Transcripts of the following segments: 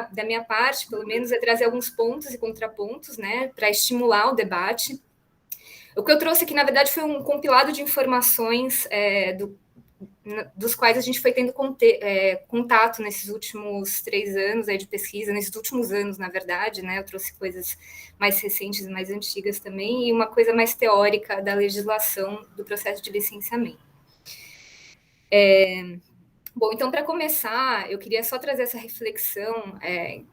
da minha parte, pelo menos, é trazer alguns pontos e contrapontos, né, para estimular o debate. O que eu trouxe aqui, na verdade, foi um compilado de informações dos quais a gente foi tendo contato nesses últimos 3 anos aí de pesquisa, nesses últimos anos, na verdade, né? Eu trouxe coisas mais recentes e mais antigas também, e uma coisa mais teórica da legislação do processo de licenciamento. Bom, então, para começar, eu queria só trazer essa reflexão,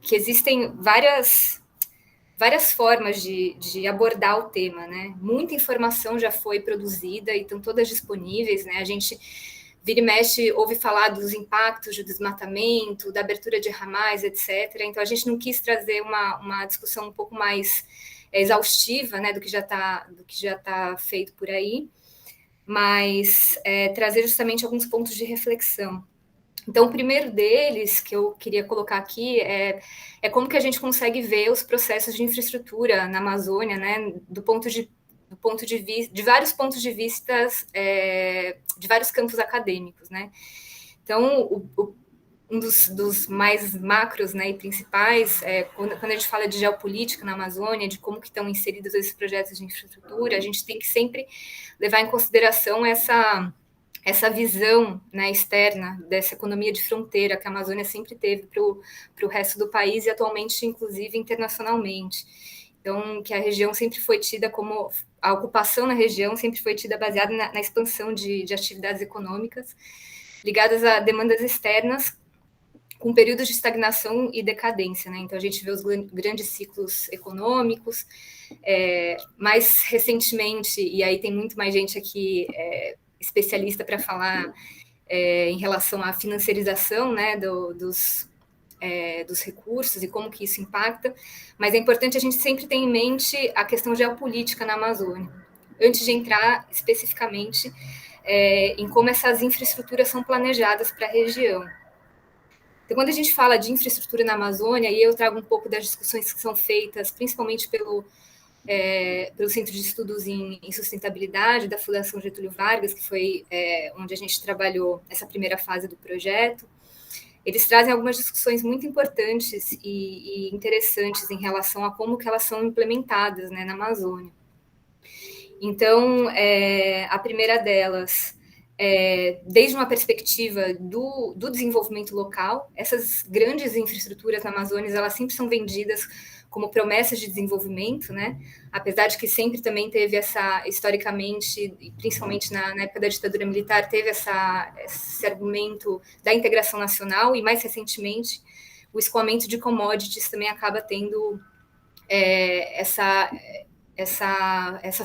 que existem várias formas de abordar o tema, né? Muita informação já foi produzida e estão todas disponíveis, né? A gente vira e mexe, ouve falar dos impactos do desmatamento, da abertura de ramais, etc. Então, a gente não quis trazer uma discussão um pouco mais exaustiva, né, do que já tá feito por aí, mas trazer justamente alguns pontos de reflexão. Então, o primeiro deles que eu queria colocar aqui é como que a gente consegue ver os processos de infraestrutura na Amazônia, né, de vários pontos de vista, de vários campos acadêmicos, né. Então, um dos mais macros, né, e principais, quando a gente fala de geopolítica na Amazônia, de como que estão inseridos esses projetos de infraestrutura, a gente tem que sempre levar em consideração essa visão, né, externa dessa economia de fronteira que a Amazônia sempre teve para o resto do país e atualmente, inclusive, internacionalmente. Então, que a região sempre foi tida como... A ocupação na região sempre foi tida baseada na expansão de atividades econômicas ligadas a demandas externas com períodos de estagnação e decadência, né? Então, a gente vê os grandes ciclos econômicos. Mais recentemente, e aí tem muito mais gente aqui... especialista para falar em relação à financiarização, né, dos recursos e como que isso impacta, mas é importante a gente sempre ter em mente a questão geopolítica na Amazônia, antes de entrar especificamente em como essas infraestruturas são planejadas para a região. Então, quando a gente fala de infraestrutura na Amazônia, e eu trago um pouco das discussões que são feitas, principalmente pelo Centro de Estudos em Sustentabilidade da Fundação Getúlio Vargas, que foi onde a gente trabalhou essa primeira fase do projeto, eles trazem algumas discussões muito importantes e interessantes em relação a como que elas são implementadas, né, na Amazônia. Então, a primeira delas, desde uma perspectiva do desenvolvimento local, essas grandes infraestruturas na Amazônia, elas sempre são vendidas como promessas de desenvolvimento, né? Apesar de que sempre também teve historicamente, principalmente na época da ditadura militar, teve esse argumento da integração nacional, e mais recentemente o escoamento de commodities também acaba tendo essa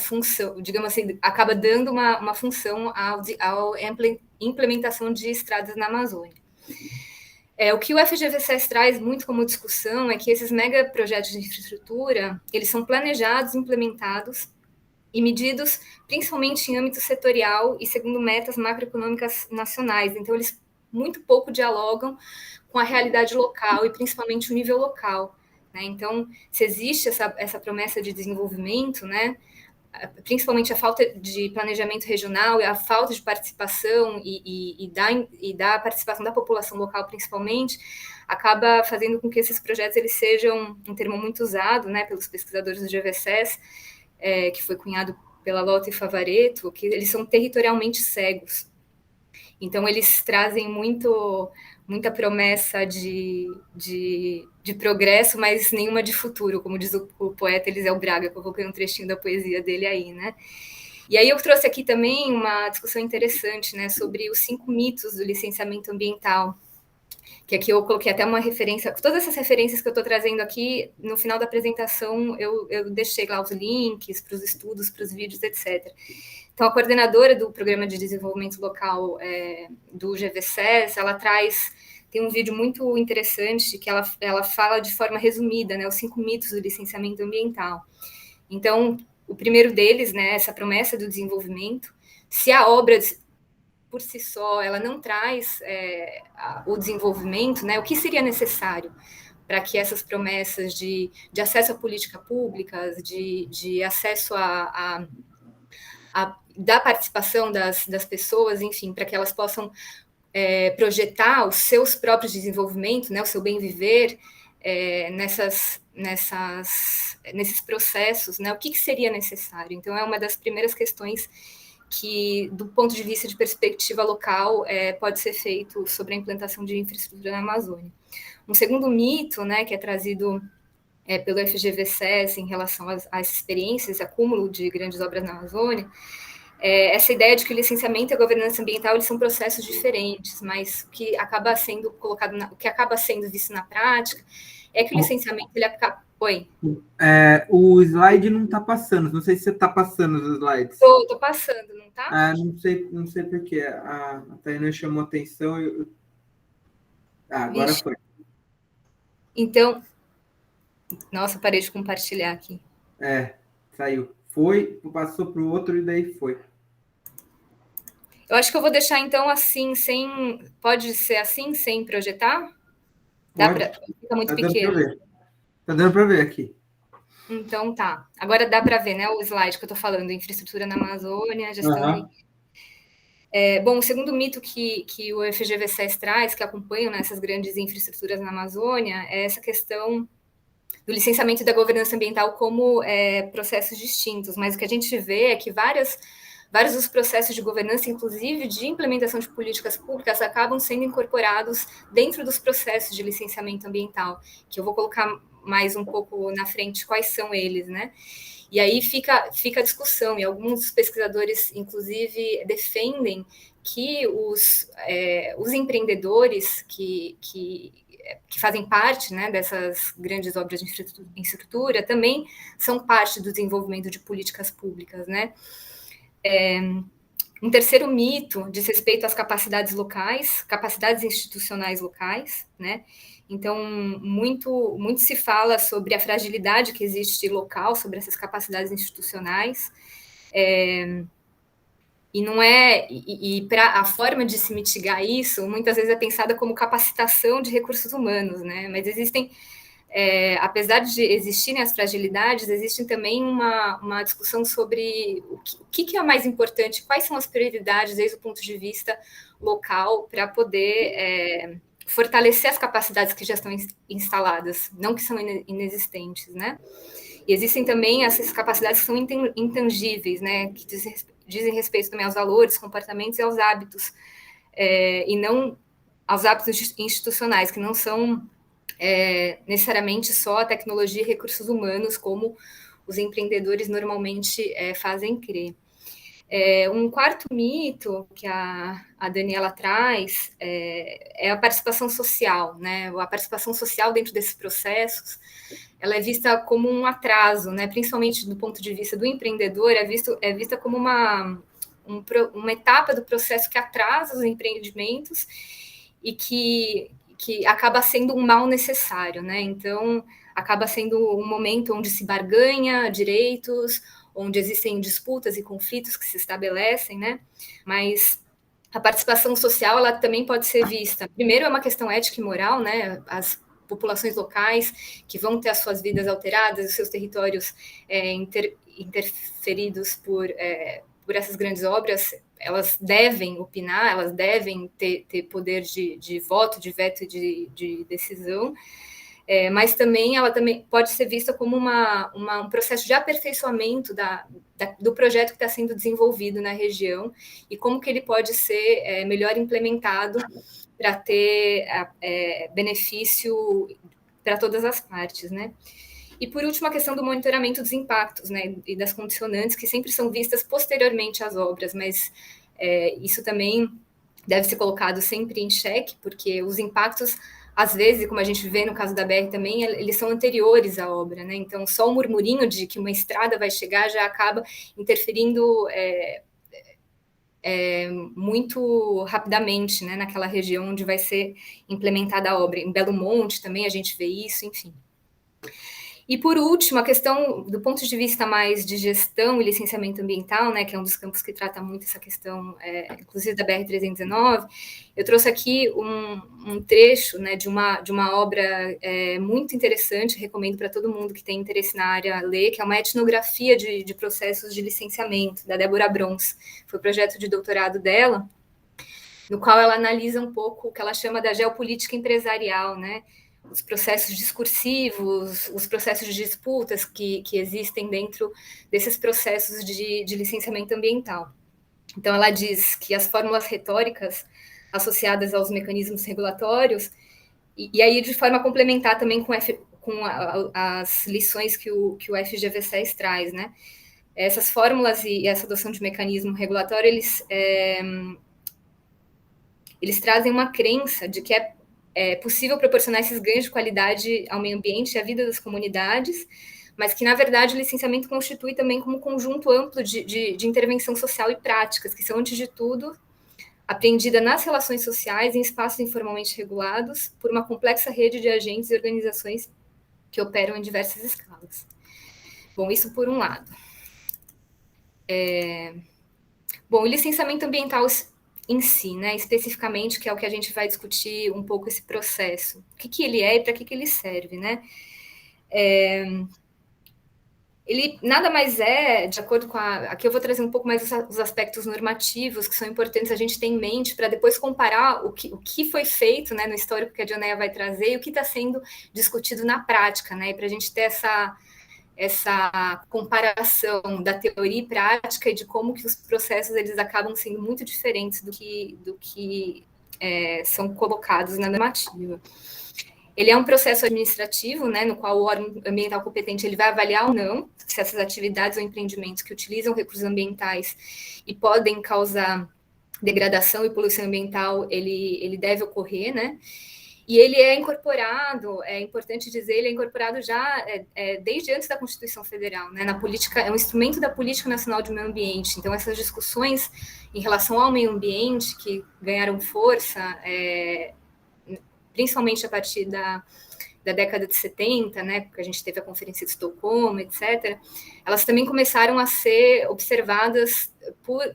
função, digamos assim, acaba dando uma função à implementação de estradas na Amazônia. O que o FGV-SES traz muito como discussão é que esses megaprojetos de infraestrutura, eles são planejados, implementados e medidos principalmente em âmbito setorial e segundo metas macroeconômicas nacionais. Então, eles muito pouco dialogam com a realidade local e principalmente o nível local, né? Então, se existe essa promessa de desenvolvimento, né, principalmente a falta de planejamento regional e a falta de participação e da participação da população local, principalmente, acaba fazendo com que esses projetos eles sejam, um termo muito usado, né, pelos pesquisadores do GVSS, que foi cunhado pela Lota e Favaretto, que eles são territorialmente cegos. Então, eles trazem muita promessa de progresso, mas nenhuma de futuro, como diz o poeta Eliseu Braga, que eu coloquei um trechinho da poesia dele aí, né? E aí eu trouxe aqui também uma discussão interessante, né, sobre os 5 mitos do licenciamento ambiental, que aqui eu coloquei até uma referência, todas essas referências que eu estou trazendo aqui, no final da apresentação eu deixei lá os links para os estudos, para os vídeos, etc. Então, a coordenadora do Programa de Desenvolvimento Local do GVSES, ela tem um vídeo muito interessante que ela fala de forma resumida, né, os 5 mitos do licenciamento ambiental. Então, o primeiro deles, né, essa promessa do desenvolvimento, se a obra por si só ela não traz o desenvolvimento, né, o que seria necessário para que essas promessas de acesso a políticas públicas, de acesso da participação das pessoas, enfim, para que elas possam projetar os seus próprios desenvolvimentos, né, o seu bem viver, nesses processos, né? O que seria necessário? Então, é uma das primeiras questões que, do ponto de vista de perspectiva local, pode ser feito sobre a implantação de infraestrutura na Amazônia. Um segundo mito, né, que é trazido pelo FGV-SES em relação às experiências, acúmulo de grandes obras na Amazônia, essa ideia de que o licenciamento e a governança ambiental eles são processos diferentes, mas o que acaba sendo colocado, o que acaba sendo visto na prática é que o licenciamento ele acaba. Oi. O slide não está passando. Não sei se você está passando os slides. Estou passando, não está? Não sei por quê. A Tainá chamou atenção. Agora foi. Então, nossa, parei de compartilhar aqui. Saiu. Foi, passou para o outro e daí foi. Eu acho que eu vou deixar então assim, sem. Pode ser assim, sem projetar? Fica muito pequeno. Está dando para ver aqui. Então tá. Agora dá para ver, né? O slide que eu estou falando, infraestrutura na Amazônia, gestão. Bom, o segundo mito que o FGV-SES traz, que acompanha essas grandes infraestruturas na Amazônia, é essa questão do licenciamento e da governança ambiental como processos distintos. Mas o que a gente vê é que vários dos processos de governança, inclusive de implementação de políticas públicas, acabam sendo incorporados dentro dos processos de licenciamento ambiental, que eu vou colocar mais um pouco na frente quais são eles, né? E aí fica a discussão, e alguns pesquisadores, inclusive, defendem que os empreendedores que fazem parte, né, dessas grandes obras de infraestrutura também são parte do desenvolvimento de políticas públicas, né? Um terceiro mito diz respeito às capacidades locais, capacidades institucionais locais, né? Então, muito se fala sobre a fragilidade que existe local, sobre essas capacidades institucionais, e não para a forma de se mitigar isso, muitas vezes é pensada como capacitação de recursos humanos, né? Mas existem, apesar de existirem as fragilidades, existe também uma discussão sobre o que é mais importante, quais são as prioridades desde o ponto de vista local para poder fortalecer as capacidades que já estão instaladas, não que são inexistentes, né? E existem também essas capacidades que são intangíveis, né? Que dizem respeito também aos valores, comportamentos e aos hábitos, e não aos hábitos institucionais, que não são necessariamente só a tecnologia e recursos humanos, como os empreendedores normalmente fazem crer. Um quarto mito que a Daniela traz é a participação social, né? A participação social dentro desses processos, ela é vista como um atraso, né? Principalmente do ponto de vista do empreendedor, é vista como uma etapa do processo que atrasa os empreendimentos e que acaba sendo um mal necessário, né? Então, acaba sendo um momento onde se barganha direitos, onde existem disputas e conflitos que se estabelecem, né? Mas a participação social, ela também pode ser vista. Primeiro, é uma questão ética e moral, né? As populações locais que vão ter as suas vidas alteradas, os seus territórios interferidos por essas grandes obras, elas devem opinar, elas devem ter poder de voto, de veto e de decisão. Mas também ela também pode ser vista como um processo de aperfeiçoamento do projeto que está sendo desenvolvido na região e como que ele pode ser melhor implementado para ter benefício para todas as partes, né? E, por último, a questão do monitoramento dos impactos, né, e das condicionantes, que sempre são vistas posteriormente às obras, mas isso também deve ser colocado sempre em xeque, porque os impactos, às vezes, como a gente vê no caso da BR também, eles são anteriores à obra, né? Então, só o murmurinho de que uma estrada vai chegar já acaba interferindo muito rapidamente, né, naquela região onde vai ser implementada a obra. Em Belo Monte também a gente vê isso, enfim. E, por último, a questão do ponto de vista mais de gestão e licenciamento ambiental, né, que é um dos campos que trata muito essa questão, inclusive da BR-319, eu trouxe aqui um trecho, né, de uma obra muito interessante, recomendo para todo mundo que tem interesse na área ler, que é uma etnografia de processos de licenciamento, da Débora Brons. Foi o projeto de doutorado dela, no qual ela analisa um pouco o que ela chama da geopolítica empresarial, né, os processos discursivos, os processos de disputas que existem dentro desses processos de licenciamento ambiental. Então, ela diz que as fórmulas retóricas associadas aos mecanismos regulatórios, e aí de forma complementar também com as lições que o FGV-SES traz, né? Essas fórmulas e essa adoção de mecanismo regulatório, eles trazem uma crença de que é possível proporcionar esses ganhos de qualidade ao meio ambiente e à vida das comunidades, mas que, na verdade, o licenciamento constitui também como um conjunto amplo de intervenção social e práticas, que são, antes de tudo, apreendida nas relações sociais, em espaços informalmente regulados, por uma complexa rede de agentes e organizações que operam em diversas escalas. Bom, isso por um lado. Bom, o licenciamento ambiental em si, né, especificamente, que é o que a gente vai discutir um pouco esse processo. O que ele é e para que ele serve, né? Ele nada mais é, de acordo com aqui eu vou trazer um pouco mais os aspectos normativos que são importantes a gente ter em mente para depois comparar o que foi feito, né, no histórico que a Dioneia vai trazer e o que está sendo discutido na prática, né, para a gente ter essa comparação da teoria e prática e de como que os processos eles acabam sendo muito diferentes do que são colocados na normativa. Ele é um processo administrativo, né, no qual o órgão ambiental competente ele vai avaliar ou não se essas atividades ou empreendimentos que utilizam recursos ambientais e podem causar degradação e poluição ambiental, ele deve ocorrer, né? E ele é incorporado, é importante dizer, ele é incorporado já desde antes da Constituição Federal, né? Na política, é um instrumento da Política Nacional de Meio Ambiente. Então, essas discussões em relação ao meio ambiente que ganharam força, principalmente a partir da década de 70, né, porque a gente teve a Conferência de Estocolmo, etc., elas também começaram a ser observadas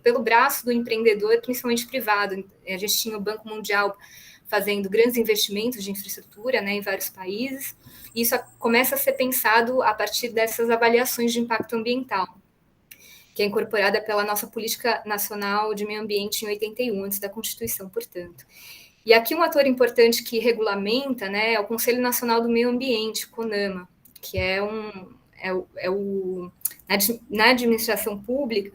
pelo braço do empreendedor, principalmente privado. A gente tinha o Banco Mundial fazendo grandes investimentos de infraestrutura, né, em vários países, e isso começa a ser pensado a partir dessas avaliações de impacto ambiental, que é incorporada pela nossa Política Nacional de Meio Ambiente em 81, antes da Constituição, portanto. E aqui um ator importante que regulamenta, né, é o Conselho Nacional do Meio Ambiente, CONAMA, que na administração pública,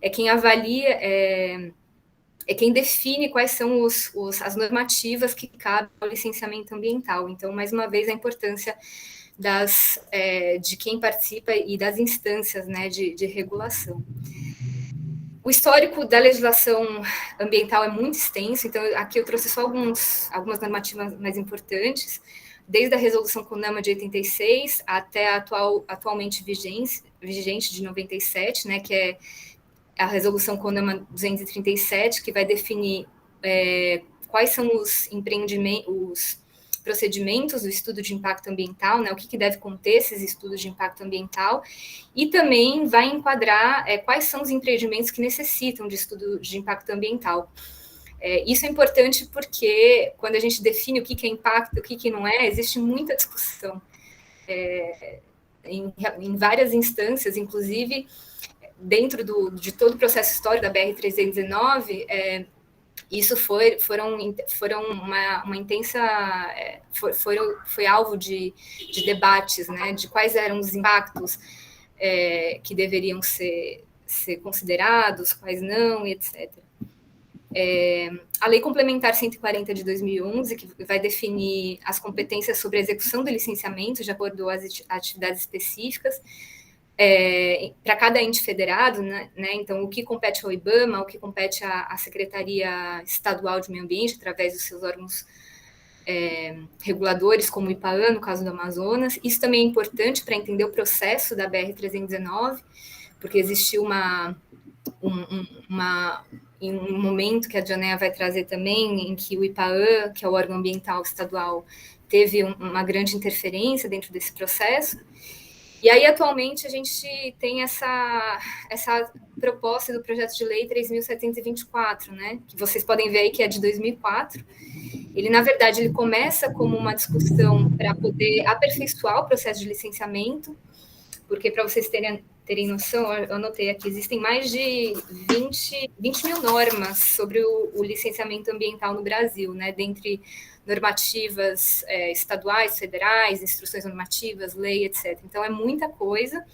é quem avalia, é quem define quais são as normativas que cabem ao licenciamento ambiental. Então, mais uma vez, a importância de quem participa e das instâncias, né, de regulação. O histórico da legislação ambiental é muito extenso, então aqui eu trouxe só algumas normativas mais importantes, desde a resolução CONAMA de 86 até a atualmente vigente de 97, né, que é a resolução CONAMA 237, que vai definir quais são os procedimentos do estudo de impacto ambiental, né, o que deve conter esses estudos de impacto ambiental, e também vai enquadrar quais são os empreendimentos que necessitam de estudo de impacto ambiental. Isso é importante porque, quando a gente define o que é impacto e o que não é, existe muita discussão em várias instâncias, inclusive dentro de todo o processo histórico da BR-319, isso foi uma intensa, foi alvo de debates, né, de quais eram os impactos que deveriam ser considerados, quais não, etc. A Lei Complementar 140 de 2011, que vai definir as competências sobre a execução do licenciamento, de acordo com as atividades específicas, para cada ente federado, né? Então, o que compete ao IBAMA, o que compete à Secretaria Estadual de Meio Ambiente, através dos seus órgãos reguladores, como o IPAAN, no caso do Amazonas. Isso também é importante para entender o processo da BR-319, porque existiu em um momento que a Dioneia vai trazer também, em que o IPAAN, que é o órgão ambiental estadual, teve uma grande interferência dentro desse processo. E aí, atualmente, a gente tem essa proposta do projeto de lei 3.724, né, que vocês podem ver aí que é de 2004. Ele, na verdade, ele começa como uma discussão para poder aperfeiçoar o processo de licenciamento, porque, para vocês terem noção, eu anotei aqui, existem mais de 20 mil normas sobre o licenciamento ambiental no Brasil, né, dentre normativas estaduais, federais, instruções normativas, lei, etc. Então, é muita coisa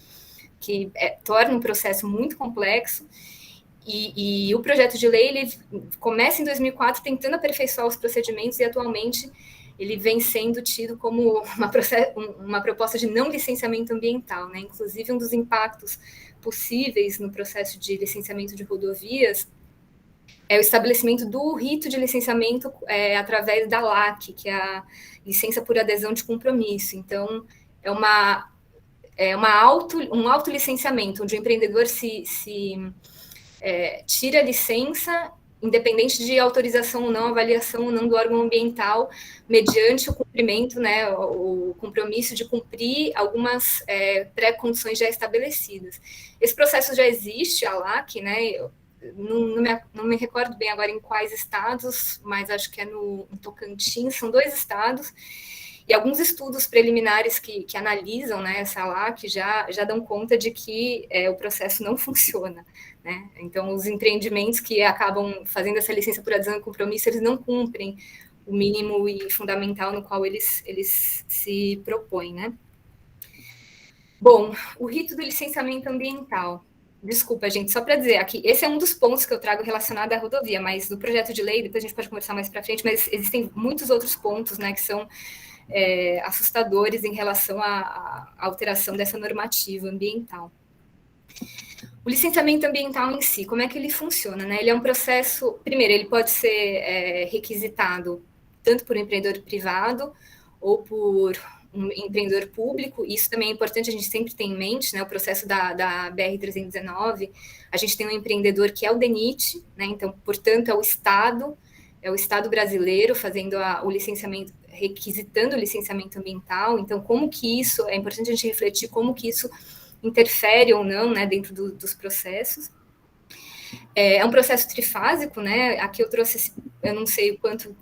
que torna um processo muito complexo. E o projeto de lei ele começa em 2004 tentando aperfeiçoar os procedimentos e atualmente ele vem sendo tido como uma proposta de não licenciamento ambiental, né? Inclusive, um dos impactos possíveis no processo de licenciamento de rodovias é o estabelecimento do rito de licenciamento através da LAC, que é a licença por adesão de compromisso. Então, um autolicenciamento, onde o empreendedor tira a licença, independente de autorização ou não, avaliação ou não do órgão ambiental, mediante o cumprimento, né, o compromisso de cumprir algumas pré-condições já estabelecidas. Esse processo já existe, a LAC, né, não me recordo bem agora em quais estados, mas acho que é no Tocantins, são 2 estados, e alguns estudos preliminares que analisam, né, essa LAC já dão conta de que o processo não funciona, né? Então, os empreendimentos que acabam fazendo essa licença por adesão e compromisso, eles não cumprem o mínimo e fundamental no qual eles se propõem, né? Bom, o rito do licenciamento ambiental. Desculpa, gente, só para dizer aqui, esse é um dos pontos que eu trago relacionado à rodovia, mas do projeto de lei, depois a gente pode conversar mais para frente, mas existem muitos outros pontos, né, que são assustadores em relação à alteração dessa normativa ambiental. O licenciamento ambiental em si, como é que ele funciona, né? Ele é um processo, primeiro, ele pode ser requisitado tanto por um empreendedor privado ou por um empreendedor público. Isso também é importante, a gente sempre tem em mente, né? O processo da BR-319, a gente tem um empreendedor que é o DENIT, né? Então, portanto, é o Estado brasileiro fazendo o licenciamento, requisitando o licenciamento ambiental. Então, como que isso, é importante a gente refletir como que isso interfere ou não, né, dentro dos processos. É um processo trifásico, né? Aqui eu trouxe, eu não sei o quanto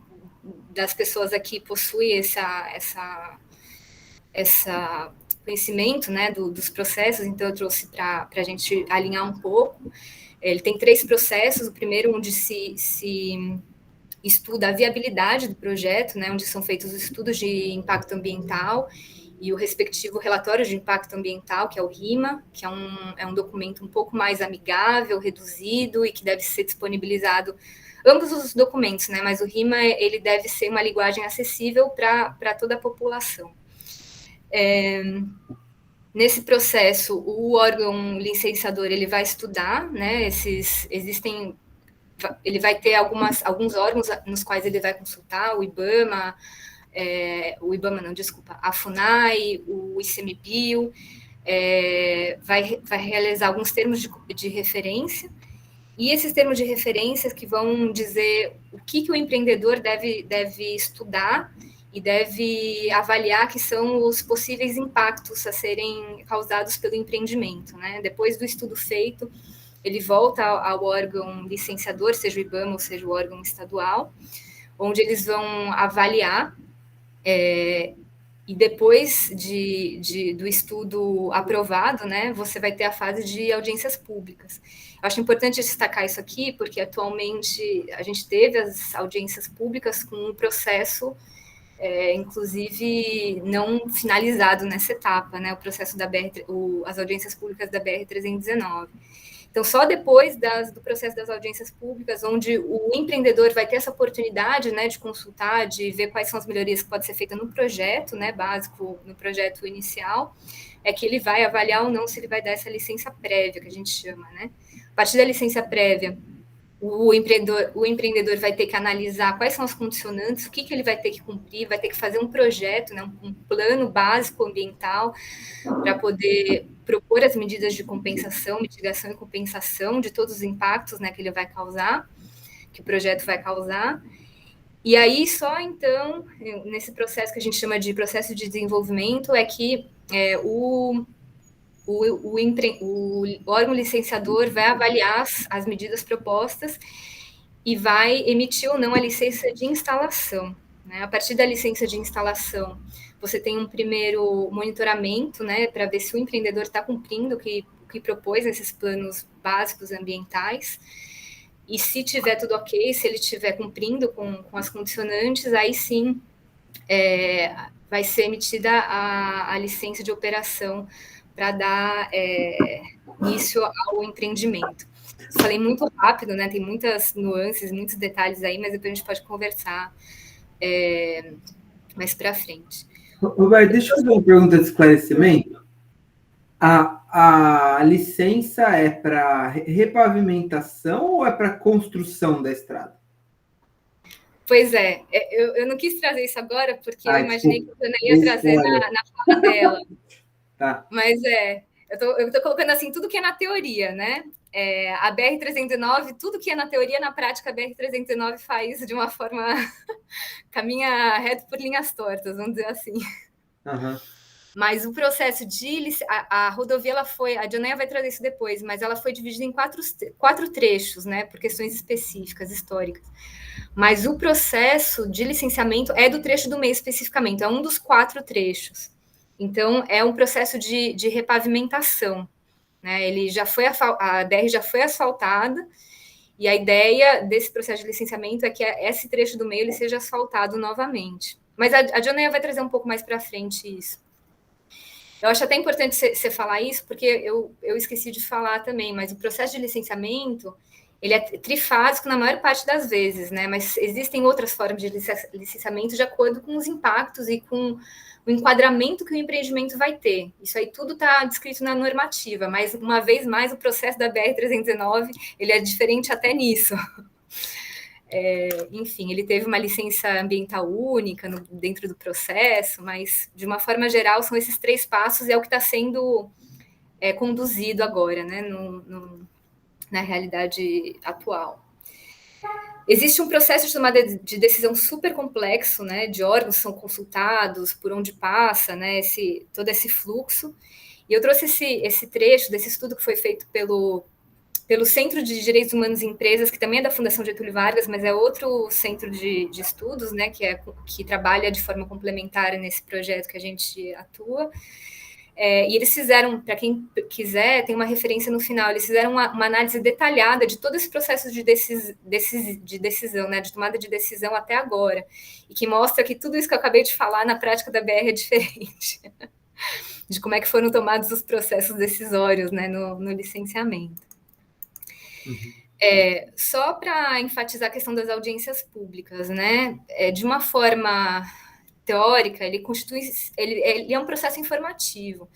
das pessoas aqui possui essa conhecimento, né, dos processos, então eu trouxe para a gente alinhar um pouco. Ele tem 3 processos, o primeiro onde se estuda a viabilidade do projeto, né, onde são feitos os estudos de impacto ambiental e o respectivo relatório de impacto ambiental, que é o RIMA, que é um documento um pouco mais amigável, reduzido e que deve ser disponibilizado, ambos os documentos, né, mas o RIMA ele deve ser uma linguagem acessível para toda a população. Nesse processo, o órgão licenciador ele vai estudar, né, ele vai ter alguns órgãos nos quais ele vai consultar, o IBAMA, a FUNAI, o ICMBio, vai realizar alguns termos de referência, e esses termos de referência que vão dizer o que o empreendedor deve estudar e deve avaliar que são os possíveis impactos a serem causados pelo empreendimento, né? Depois do estudo feito, ele volta ao órgão licenciador, seja o IBAMA ou seja o órgão estadual, onde eles vão avaliar, e depois do estudo aprovado, né, você vai ter a fase de audiências públicas. Eu acho importante destacar isso aqui, porque atualmente a gente teve as audiências públicas com um processo, inclusive, não finalizado nessa etapa, né, o processo as audiências públicas da BR-319. Então, só depois do processo das audiências públicas, onde o empreendedor vai ter essa oportunidade, né, de consultar, de ver quais são as melhorias que podem ser feitas no projeto, né, básico, no projeto inicial, é que ele vai avaliar ou não se ele vai dar essa licença prévia, que a gente chama, né. A partir da licença prévia, o empreendedor vai ter que analisar quais são as condicionantes, o que ele vai ter que cumprir, vai ter que fazer um projeto, né, um plano básico ambiental para poder propor as medidas de compensação, mitigação e compensação de todos os impactos, né, que ele vai causar, que o projeto vai causar. E aí, só então, nesse processo que a gente chama de processo de desenvolvimento, é que o órgão licenciador vai avaliar as medidas propostas e vai emitir ou não a licença de instalação, né? A partir da licença de instalação, você tem um primeiro monitoramento, né, para ver se o empreendedor está cumprindo o que propôs nesses planos básicos ambientais. e se tiver tudo ok, se ele estiver cumprindo com as condicionantes, aí sim vai ser emitida a licença de operação para dar início ao empreendimento. Falei muito rápido, né? Tem muitas nuances, muitos detalhes aí, mas depois a gente pode conversar mais para frente. Roberto, deixa eu fazer uma pergunta de esclarecimento. A licença é para repavimentação ou é para construção da estrada? Pois é, eu não quis trazer isso agora, porque eu imaginei que a Ana ia trazer na fala dela. Tá. Mas eu estou colocando assim tudo que é na teoria, né? A BR-309, tudo que é na teoria, na prática, a BR-309 faz de uma forma... caminha reto por linhas tortas, vamos dizer assim. Uhum. Mas o processo de... A rodovia, ela foi... A Dioneia vai trazer isso depois, mas ela foi dividida em quatro trechos, né? Por questões específicas, históricas. Mas o processo de licenciamento é do trecho do meio especificamente, é um dos 4 trechos. Então, é um processo de repavimentação. Né? A BR já foi asfaltada, e a ideia desse processo de licenciamento é que esse trecho do meio ele seja asfaltado novamente. Mas a Dioneia vai trazer um pouco mais para frente isso. Eu acho até importante você falar isso, porque eu esqueci de falar também, mas o processo de licenciamento ele é trifásico na maior parte das vezes, né? Mas existem outras formas de licenciamento de acordo com os impactos e com o enquadramento que o empreendimento vai ter. Isso aí tudo está descrito na normativa, mas uma vez mais o processo da BR-309 ele é diferente até nisso. Enfim, ele teve uma licença ambiental única dentro do processo, mas de uma forma geral são esses 3 passos e é o que está sendo conduzido agora, né? Na realidade atual. Existe um processo de tomada de decisão super complexo, né, de órgãos que são consultados, por onde passa, né, todo esse fluxo. E eu trouxe esse trecho desse estudo que foi feito pelo Centro de Direitos Humanos e Empresas, que também é da Fundação Getúlio Vargas, mas é outro centro de estudos, né, que trabalha de forma complementar nesse projeto que a gente atua. E eles fizeram, para quem quiser, tem uma referência no final, eles fizeram uma análise detalhada de todo esse processo de decisão, né, de tomada de decisão até agora, e que mostra que tudo isso que eu acabei de falar na prática da BR é diferente, de como é que foram tomados os processos decisórios, né, no licenciamento. Uhum. Só para enfatizar a questão das audiências públicas, né, de uma forma teórica, ele é um processo informativo,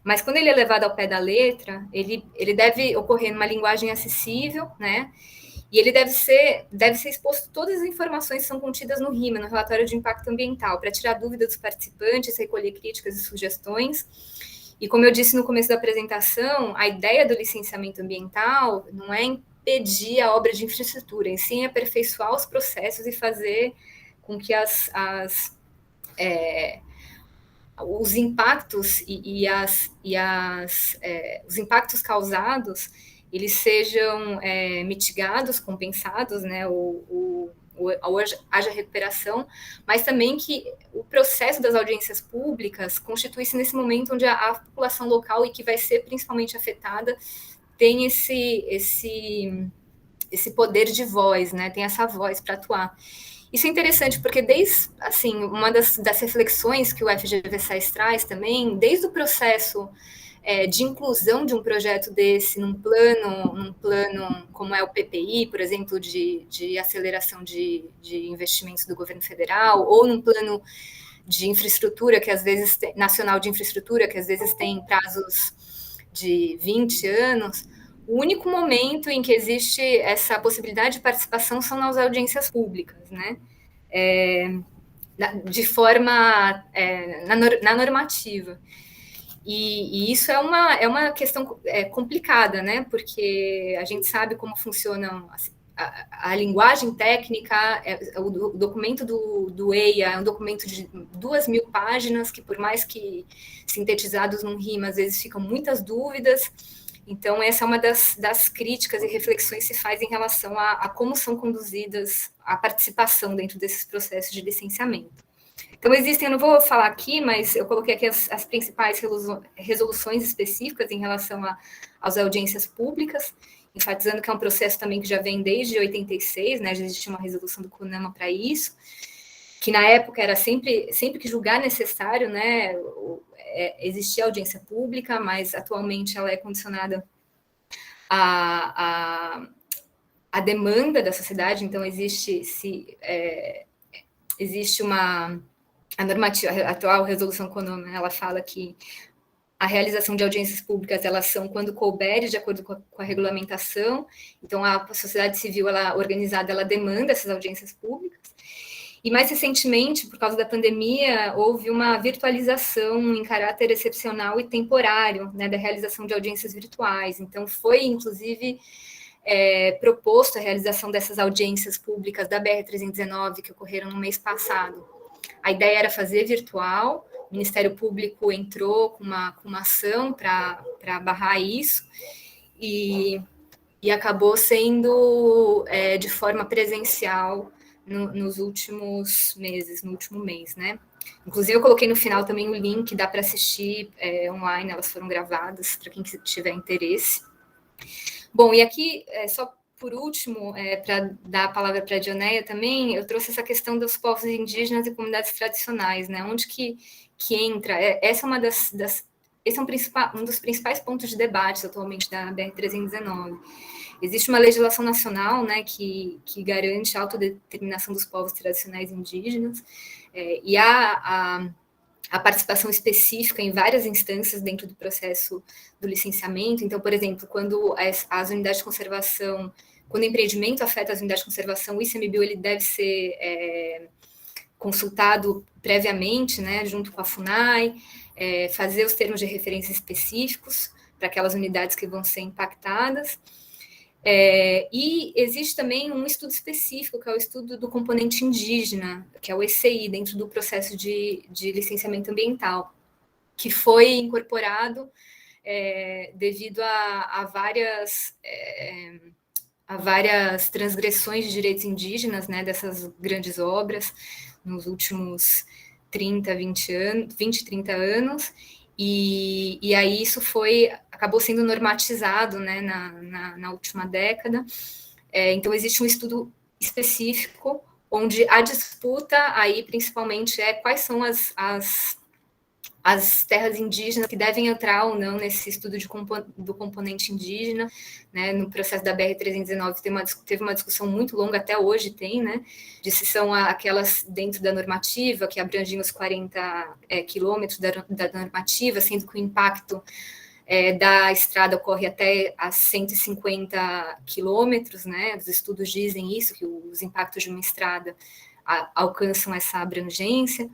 mas quando ele é levado ao pé da letra, ele deve ocorrer numa linguagem acessível, né? E ele deve ser exposto todas as informações que são contidas no RIMA, no relatório de impacto ambiental, para tirar dúvidas dos participantes, recolher críticas e sugestões. E como eu disse no começo da apresentação, a ideia do licenciamento ambiental não é impedir a obra de infraestrutura, e sim aperfeiçoar os processos e fazer com que os impactos os impactos causados eles sejam mitigados, compensados, né, ou haja recuperação, mas também que o processo das audiências públicas constitui-se nesse momento onde a população local e que vai ser principalmente afetada tem esse poder de voz, né, tem essa voz para atuar. Isso é interessante porque assim, uma das reflexões que o FGV-SAIS traz também, desde o processo de inclusão de um projeto desse num plano como é o PPI, por exemplo, de aceleração de investimentos do governo federal, ou num plano de infraestrutura, que às vezes nacional de infraestrutura, que às vezes tem prazos de 20 anos, o único momento em que existe essa possibilidade de participação são nas audiências públicas, né? De forma na normativa. E isso é uma questão complicada, né? Porque a gente sabe como funcionam a linguagem técnica, o documento do EIA é um documento de 2.000 páginas, que por mais que sintetizados num RIMA, às vezes ficam muitas dúvidas. Então, essa é uma das críticas e reflexões que se faz em relação a como são conduzidas a participação dentro desses processos de licenciamento. Então, existem, eu não vou falar aqui, mas eu coloquei aqui as principais resoluções específicas em relação às audiências públicas, enfatizando que é um processo também que já vem desde 86, né, já existia uma resolução do CONAMA para isso, que na época era sempre que julgar necessário, né, existia audiência pública, mas atualmente ela é condicionada à demanda da sociedade, então existe a normativa, a atual resolução CONAMA, ela fala que a realização de audiências públicas, elas são quando couber, de acordo com a regulamentação. Então, a sociedade civil, ela organizada, ela demanda essas audiências públicas. E mais recentemente, por causa da pandemia, houve uma virtualização em caráter excepcional e temporário, né, da realização de audiências virtuais. Então, foi, inclusive, proposto a realização dessas audiências públicas da BR-319, que ocorreram no mês passado. A ideia era fazer virtual, o Ministério Público entrou com uma ação para barrar isso, e acabou sendo de forma presencial nos últimos meses, no último mês, né? Inclusive, eu coloquei no final também o link, dá para assistir online, elas foram gravadas, para quem tiver interesse. Bom, e aqui, só por último, para dar a palavra para a Dioneia também, eu trouxe essa questão dos povos indígenas e comunidades tradicionais, né? Onde que entra? Essa é uma esse é um dos principais pontos de debate atualmente da BR-319. Existe uma legislação nacional, né, que garante a autodeterminação dos povos tradicionais indígenas, e há a participação específica em várias instâncias dentro do processo do licenciamento. Então, por exemplo, quando as unidades de conservação, quando o empreendimento afeta as unidades de conservação, o ICMBio ele deve ser consultado previamente, né, junto com a FUNAI, fazer os termos de referência específicos para aquelas unidades que vão ser impactadas. E existe também um estudo específico, que é o estudo do componente indígena, que é o ECI, dentro do processo de licenciamento ambiental, que foi incorporado devido a várias transgressões de direitos indígenas, né, dessas grandes obras, nos últimos 30 anos, e aí isso acabou sendo normatizado, né, na última década. Então, existe um estudo específico, onde a disputa aí, principalmente, quais são as terras indígenas que devem entrar ou não nesse estudo do componente indígena, né? No processo da BR-319 teve uma discussão muito longa, até hoje tem, né? De se são aquelas dentro da normativa, que abrangem os 40 quilômetros da normativa, sendo que o impacto da estrada ocorre até a 150 quilômetros, né? Os estudos dizem isso, que os impactos de uma estrada alcançam essa abrangência.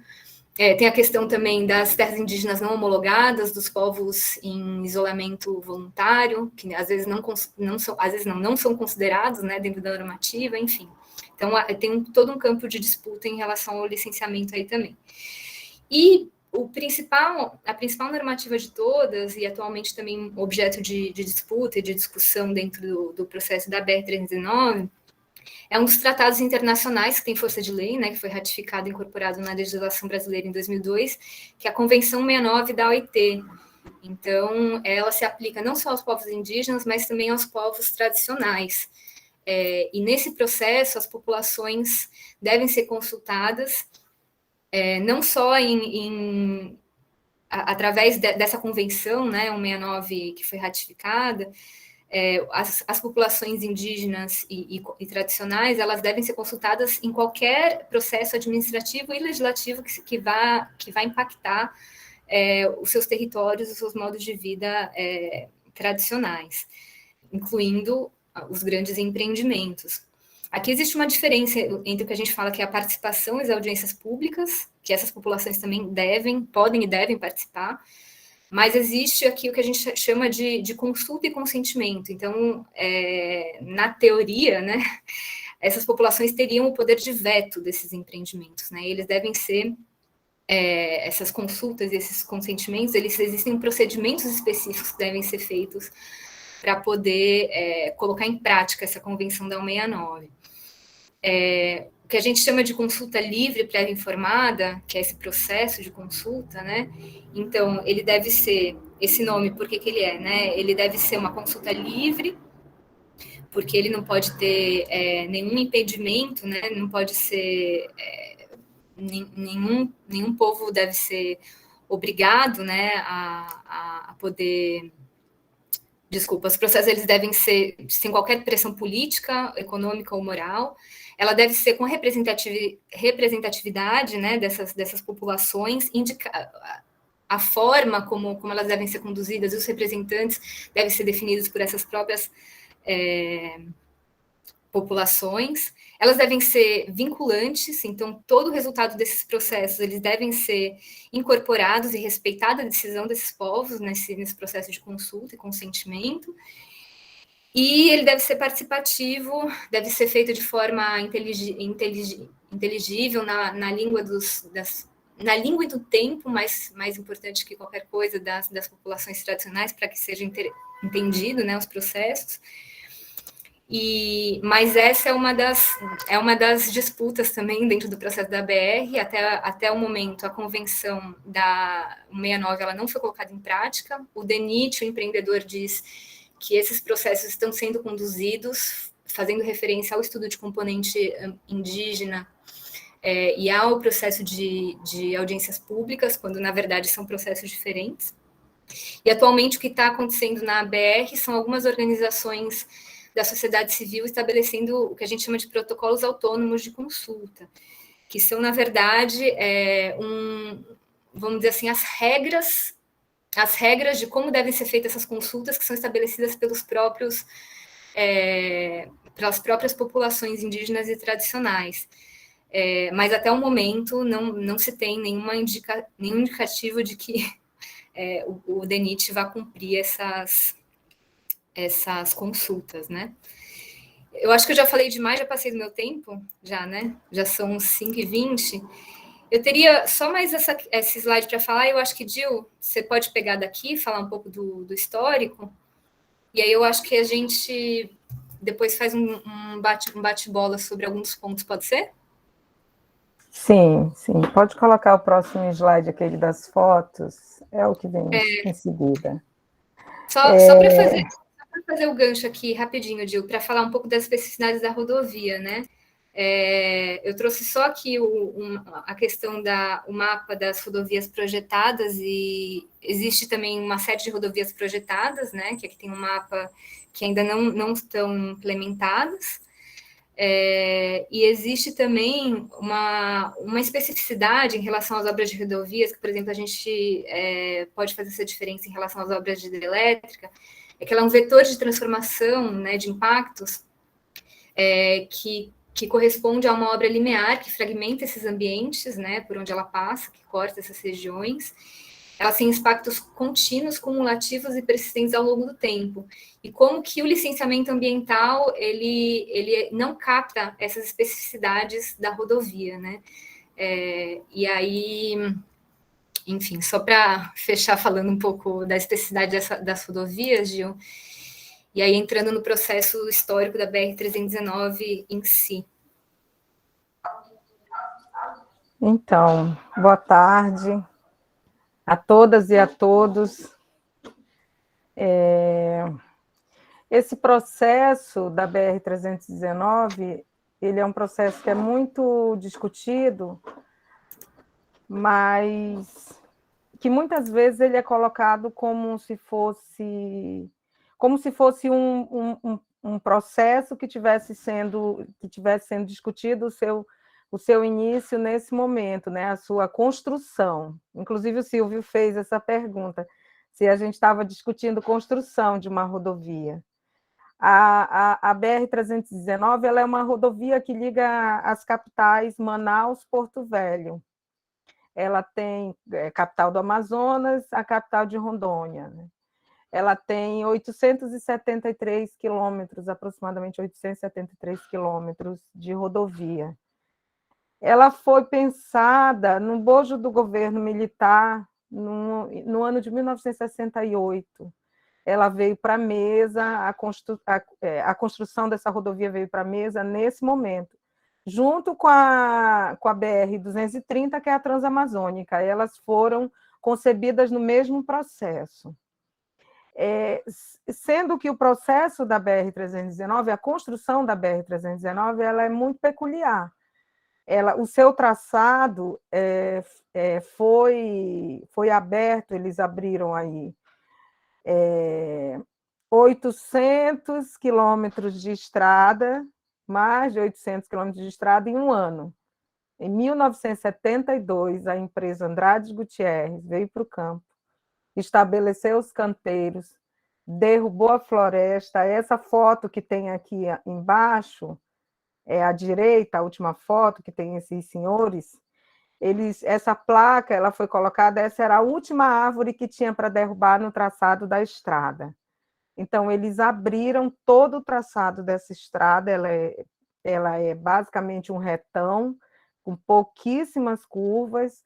Tem a questão também das terras indígenas não homologadas, dos povos em isolamento voluntário, que às vezes não são considerados, né, dentro da normativa, enfim. Então, tem todo um campo de disputa em relação ao licenciamento aí também. E a principal normativa de todas, e atualmente também objeto de disputa e de discussão dentro do processo da BR-319, é um dos tratados internacionais que tem força de lei, né, que foi ratificado e incorporado na legislação brasileira em 2002, que é a Convenção 69 da OIT. Então, ela se aplica não só aos povos indígenas, mas também aos povos tradicionais. E nesse processo, as populações devem ser consultadas, não só através dessa convenção, né, 169, que foi ratificada, as populações indígenas e tradicionais, elas devem ser consultadas em qualquer processo administrativo e legislativo que vá impactar os seus territórios, os seus modos de vida tradicionais, incluindo os grandes empreendimentos. Aqui existe uma diferença entre o que a gente fala que é a participação e as audiências públicas, que essas populações também podem e devem participar, mas existe aqui o que a gente chama de consulta e consentimento. Então, na teoria, né, essas populações teriam o poder de veto desses empreendimentos, né? Eles devem ser, essas consultas e esses consentimentos, existem procedimentos específicos que devem ser feitos para poder colocar em prática essa convenção da 169. O que a gente chama de consulta livre prévia informada, que é esse processo de consulta, né? Então, ele deve ser, esse nome, por que ele é, né? Ele deve ser uma consulta livre, porque ele não pode ter nenhum impedimento, né? Não pode ser nenhum povo deve ser obrigado, né, a poder. Desculpa, os processos eles devem ser sem qualquer pressão política, econômica ou moral. Ela deve ser com representatividade, né, dessas populações, a forma como elas devem ser conduzidas, os representantes devem ser definidos por essas próprias populações. Elas devem ser vinculantes, então todo o resultado desses processos eles devem ser incorporados e respeitada a decisão desses povos nesse processo de consulta e consentimento. E ele deve ser participativo, deve ser feito de forma inteligível na língua na língua e do tempo, mais importante que qualquer coisa das populações tradicionais, para que seja entendido, né, os processos. Mas essa é uma das disputas também dentro do processo da BR. Até o momento, a convenção da 69 ela não foi colocada em prática. O DENIT, o empreendedor, diz que esses processos estão sendo conduzidos, fazendo referência ao estudo de componente indígena e ao processo de audiências públicas, quando, na verdade, são processos diferentes. E, atualmente, o que está acontecendo na BR são algumas organizações da sociedade civil estabelecendo o que a gente chama de protocolos autônomos de consulta, que são, na verdade, vamos dizer assim, as regras de como devem ser feitas essas consultas, que são estabelecidas pelas próprias populações indígenas e tradicionais. Mas, até o momento, não se tem nenhum indicativo de que o DENIT vai cumprir essas consultas, né? Eu acho que eu já falei demais, já passei do meu tempo, né? Já são 5h20. Eu teria só mais esse slide para falar. Eu acho que, Gil, você pode pegar daqui, falar um pouco do histórico, e aí eu acho que a gente depois faz um bate-bola sobre alguns pontos, pode ser? Sim. Pode colocar o próximo slide, aquele das fotos, é o que vem em seguida. Só para fazer o gancho aqui rapidinho, Gil, para falar um pouco das especificidades da rodovia, né? Eu trouxe só aqui a questão o mapa das rodovias projetadas, e existe também uma série de rodovias projetadas, né? Que aqui tem um mapa que ainda não estão implementadas. E existe também uma especificidade em relação às obras de rodovias, que, por exemplo, a gente pode fazer essa diferença em relação às obras de hidrelétrica, que ela é um vetor de transformação, né, de impactos, que corresponde a uma obra linear que fragmenta esses ambientes, né, por onde ela passa, que corta essas regiões. Elas têm impactos contínuos, cumulativos e persistentes ao longo do tempo. E como que o licenciamento ambiental ele não capta essas especificidades da rodovia, né? E aí, enfim, só para fechar falando um pouco da especificidade das rodovias, Gil, e aí entrando no processo histórico da BR-319 em si. Então, boa tarde a todas e a todos. Esse processo da BR-319, ele é um processo que é muito discutido, mas que muitas vezes ele é colocado como se fosse um processo que tivesse sendo discutido o seu início nesse momento, né? A sua construção. Inclusive, o Silvio fez essa pergunta, se a gente estava discutindo construção de uma rodovia. A BR-319 ela é uma rodovia que liga as capitais Manaus, Porto Velho. Ela tem capital do Amazonas, a capital de Rondônia, né? Ela tem 873 quilômetros, aproximadamente 873 quilômetros de rodovia. Ela foi pensada no bojo do governo militar no ano de 1968. Ela veio para a mesa, a construção dessa rodovia veio para a mesa nesse momento, junto com a BR-230, que é a Transamazônica. Elas foram concebidas no mesmo processo. Sendo que o processo da BR-319, a construção da BR-319, ela é muito peculiar. O seu traçado foi aberto, eles abriram aí 800 quilômetros de estrada, mais de 800 quilômetros de estrada em um ano. Em 1972, a empresa Andrade Gutierrez veio para o campo, estabeleceu os canteiros, derrubou a floresta. Essa foto que tem aqui embaixo, à direita, a última foto que tem esses senhores, essa placa ela foi colocada, essa era a última árvore que tinha para derrubar no traçado da estrada. Então, eles abriram todo o traçado dessa estrada, ela é basicamente um retão, com pouquíssimas curvas,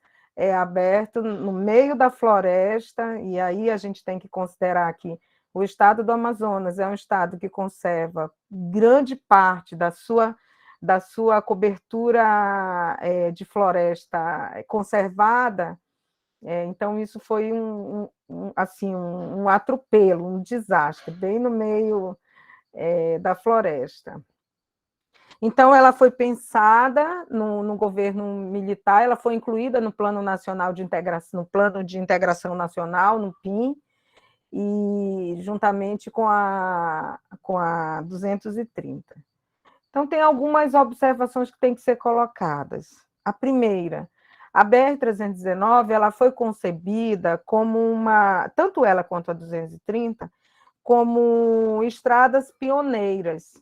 aberto no meio da floresta, e aí a gente tem que considerar que o estado do Amazonas é um estado que conserva grande parte da sua cobertura de floresta conservada. Então, isso foi um atropelo, um desastre, bem no meio da floresta. Então, ela foi pensada no governo militar, ela foi incluída no Plano Nacional de Integração, no Plano de Integração Nacional, no PIN, e juntamente com a 230. Então, tem algumas observações que têm que ser colocadas. A primeira, a BR-319 ela foi concebida como tanto ela quanto a 230, como estradas pioneiras.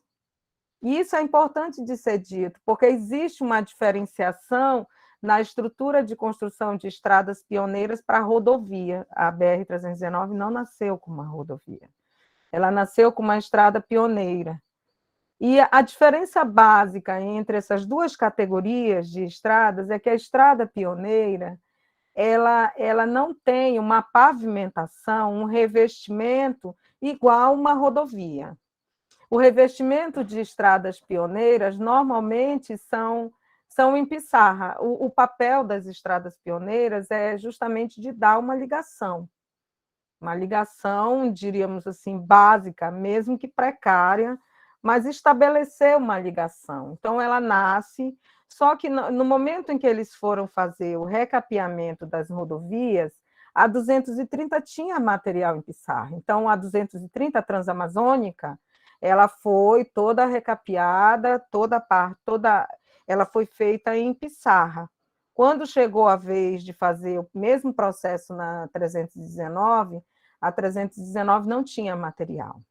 E isso é importante de ser dito, porque existe uma diferenciação na estrutura de construção de estradas pioneiras para a rodovia. A BR-319 não nasceu como uma rodovia, ela nasceu como uma estrada pioneira. E a diferença básica entre essas duas categorias de estradas é que a estrada pioneira ela não tem uma pavimentação, um revestimento igual a uma rodovia. O revestimento de estradas pioneiras normalmente são em pissarra. O papel das estradas pioneiras é justamente de dar uma ligação, diríamos assim, básica, mesmo que precária, mas estabelecer uma ligação. Então, ela nasce, só que no momento em que eles foram fazer o recapeamento das rodovias, a 230 tinha material em pissarra. Então, a 230 Transamazônica, ela foi toda recapeada, ela foi feita em pissarra. Quando chegou a vez de fazer o mesmo processo na 319, a 319 não tinha material.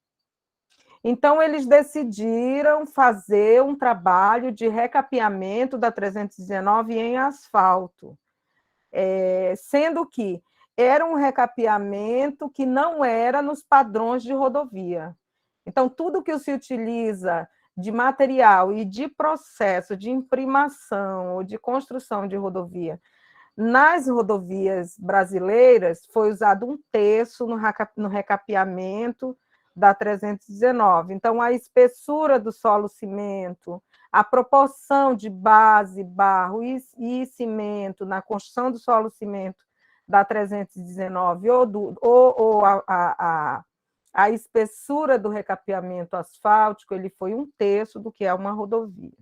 Então, eles decidiram fazer um trabalho de recapeamento da 319 em asfalto, sendo que era um recapeamento que não era nos padrões de rodovia. Então, tudo que se utiliza de material e de processo de imprimação ou de construção de rodovia nas rodovias brasileiras foi usado 1/3 no recapeamento da 319. Então, a espessura do solo cimento, a proporção de base, barro e cimento na construção do solo cimento da 319 ou a espessura do recapeamento asfáltico, ele foi 1/3 do que é uma rodovia.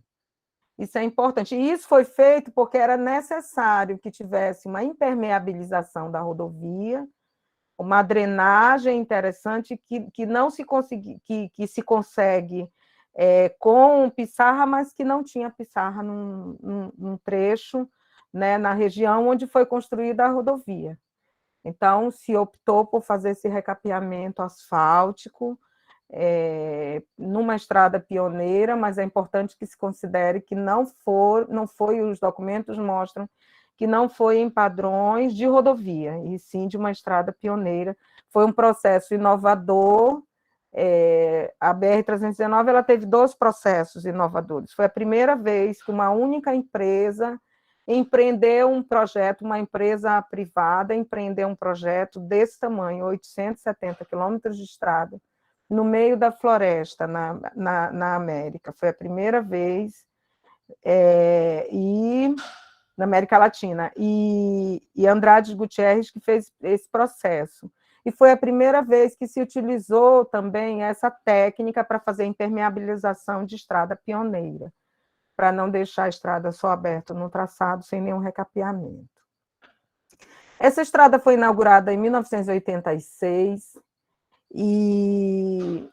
Isso é importante. E isso foi feito porque era necessário que tivesse uma impermeabilização da rodovia, uma drenagem interessante que não se que se consegue com pissarra, mas que não tinha pissarra num trecho, né, na região onde foi construída a rodovia. Então, se optou por fazer esse recapeamento asfáltico numa estrada pioneira, mas é importante que se considere que não foi, os documentos mostram que não foi em padrões de rodovia, e sim de uma estrada pioneira. Foi um processo inovador. A BR-319 ela teve 2 processos inovadores. Foi a primeira vez que uma única empresa empreendeu um projeto, uma empresa privada empreendeu um projeto desse tamanho, 870 quilômetros de estrada, no meio da floresta, na América. Foi a primeira vez, e na América Latina. E Andrade Gutierrez que fez esse processo. e foi a primeira vez que se utilizou também essa técnica para fazer impermeabilização de estrada pioneira, para não deixar a estrada só aberta no traçado, sem nenhum recapeamento. Essa estrada foi inaugurada em 1986 e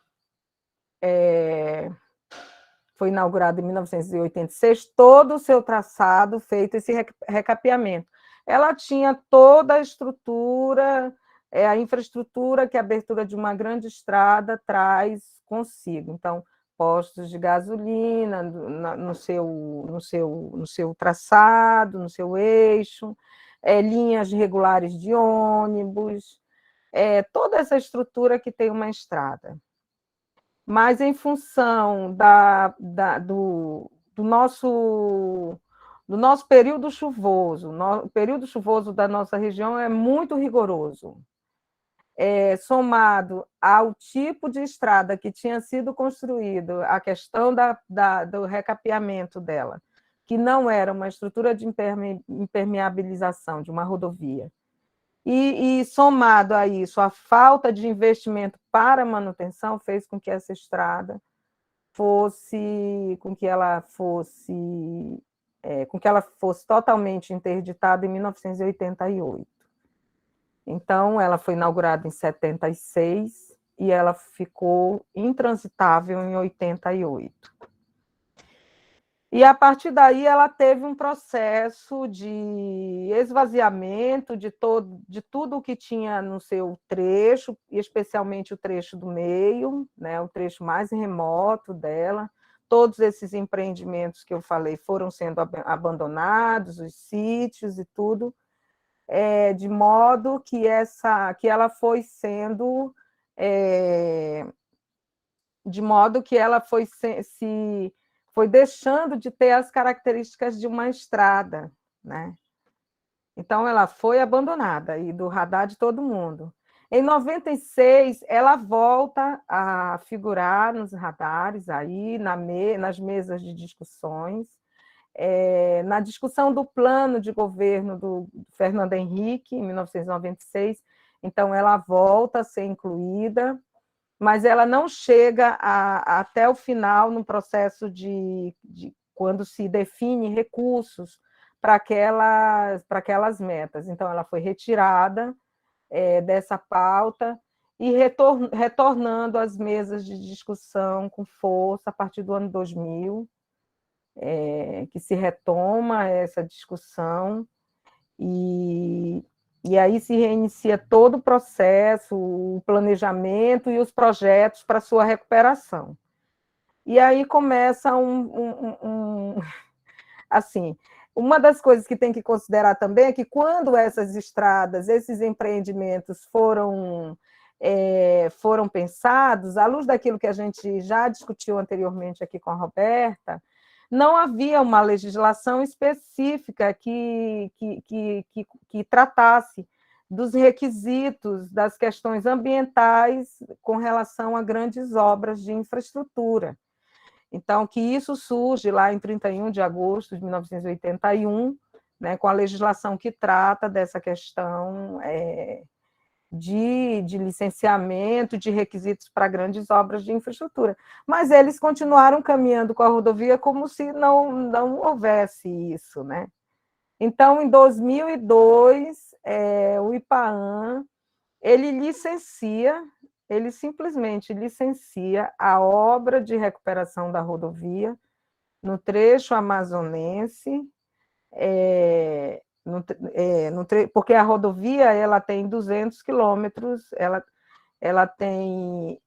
foi inaugurada em 1986, todo o seu traçado feito esse recapeamento. Ela tinha toda a estrutura, a infraestrutura que a abertura de uma grande estrada traz consigo. Então, postos de gasolina no seu traçado, no seu eixo, linhas regulares de ônibus, toda essa estrutura que tem uma estrada. Mas, em função do nosso período chuvoso, o período chuvoso da nossa região é muito rigoroso, somado ao tipo de estrada que tinha sido construído, a questão do recapeamento dela, que não era uma estrutura de impermeabilização de uma rodovia, e somado a isso, a falta de investimento para manutenção fez com que essa estrada fosse totalmente interditada em 1988. Então, ela foi inaugurada em 76 e ela ficou intransitável em 88. E, a partir daí, ela teve um processo de esvaziamento de tudo o que tinha no seu trecho, especialmente o trecho do meio, né, o trecho mais remoto dela. Todos esses empreendimentos que eu falei foram sendo abandonados, os sítios e tudo, de modo que ela foi sendo... de modo que ela foi deixando de ter as características de uma estrada, né? Então, ela foi abandonada, e do radar de todo mundo. Em 96, ela volta a figurar nos radares, aí, nas mesas de discussões, na discussão do plano de governo do Fernando Henrique, em 1996, então, ela volta a ser incluída, mas ela não chega até o final no processo de quando se define recursos para aquelas metas. Então, ela foi retirada dessa pauta e retornando às mesas de discussão com força a partir do ano 2000, que se retoma essa discussão e aí se reinicia todo o processo, o planejamento e os projetos para sua recuperação. E aí começa assim, uma das coisas que tem que considerar também é que quando essas estradas, esses empreendimentos foram pensados, à luz daquilo que a gente já discutiu anteriormente aqui com a Roberta, não havia uma legislação específica que tratasse dos requisitos das questões ambientais com relação a grandes obras de infraestrutura. Então, que isso surge lá em 31 de agosto de 1981, né, com a legislação que trata dessa questão de licenciamento, de requisitos para grandes obras de infraestrutura. Mas eles continuaram caminhando com a rodovia como se não houvesse isso, né? Então, em 2002, o IPAAM, ele simplesmente licencia a obra de recuperação da rodovia no trecho amazonense, porque a rodovia ela tem 200 quilômetros, ela tem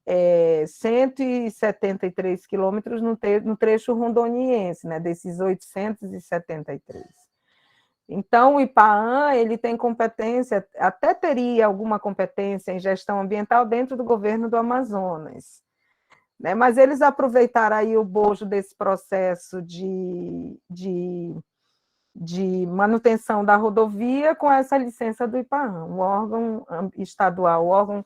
173 quilômetros no trecho rondoniense, né, desses 873. Então, o IPAAM ele tem competência, até teria alguma competência em gestão ambiental dentro do governo do Amazonas, né, mas eles aproveitaram aí o bojo desse processo de manutenção da rodovia com essa licença do IPAAM, o órgão estadual, o órgão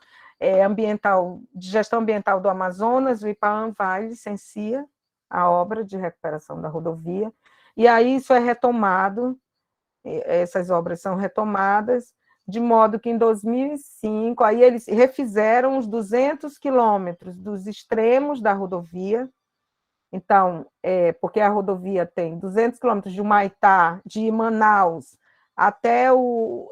ambiental, de gestão ambiental do Amazonas. O IPAAM vai, licencia a obra de recuperação da rodovia, e aí isso é retomado, essas obras são retomadas de modo que em 2005, aí eles refizeram os 200 quilômetros dos extremos da rodovia. Então, porque a rodovia tem 200 quilômetros de Humaitá, de Manaus, até o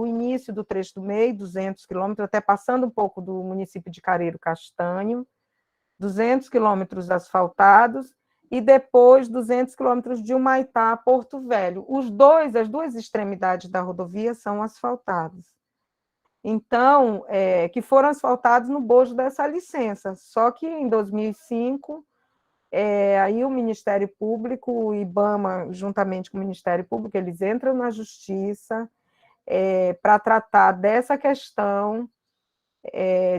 início do trecho do meio, 200 quilômetros, até passando um pouco do município de Careiro Castanho, 200 quilômetros asfaltados, e depois 200 quilômetros de Humaitá a Porto Velho. As duas extremidades da rodovia são asfaltadas. Então, que foram asfaltados no bojo dessa licença. Só que em 2005, aí o Ministério Público, o IBAMA, juntamente com o Ministério Público, eles entram na Justiça para tratar dessa questão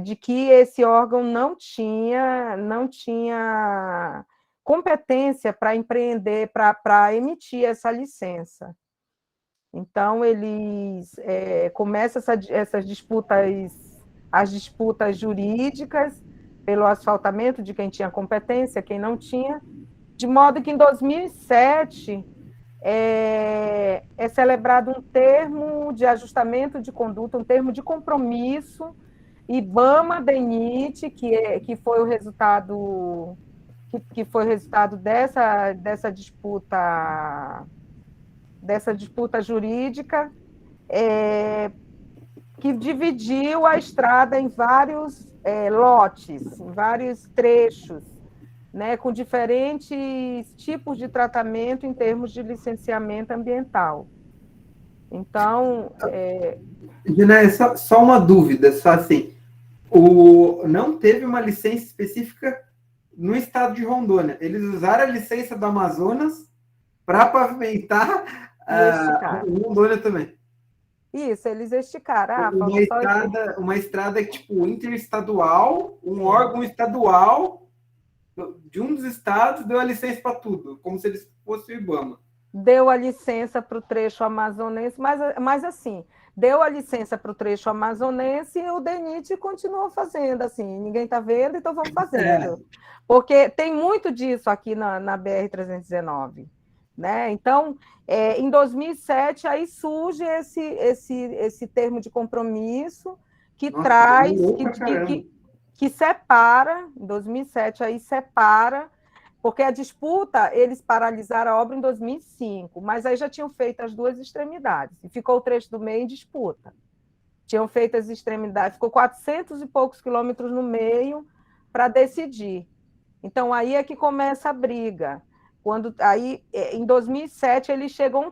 de que esse órgão não tinha competência para empreender, para emitir essa licença. Então, eles começam essas disputas, as disputas jurídicas pelo asfaltamento de quem tinha competência, quem não tinha, de modo que em 2007 é celebrado um termo de ajustamento de conduta, um termo de compromisso IBAMA-DENIT, que foi o resultado dessa disputa jurídica, que dividiu a estrada em vários lotes, em vários trechos, né, com diferentes tipos de tratamento em termos de licenciamento ambiental. Então, Janaína, só uma dúvida, só assim, não teve uma licença específica no estado de Rondônia. Eles usaram a licença do Amazonas para pavimentar Rondônia também. Isso, eles esticaram. Uma estrada tipo interestadual, um órgão estadual de um dos estados deu a licença para tudo, como se eles fossem o IBAMA. Deu a licença para o trecho amazonense, mas assim, deu a licença para o trecho amazonense e o DENIT continuou fazendo, assim, ninguém está vendo, então vamos fazendo. Porque tem muito disso aqui na BR-319. Né? Então, em 2007, aí surge esse termo de compromisso que traz, que separa, em 2007, aí separa, porque a disputa, eles paralisaram a obra em 2005, mas aí já tinham feito as duas extremidades, e ficou o trecho do meio em disputa. Tinham feito as extremidades, ficou 400 e poucos quilômetros no meio para decidir. Então, aí é que começa a briga. Aí, em 2007, ele chegou a um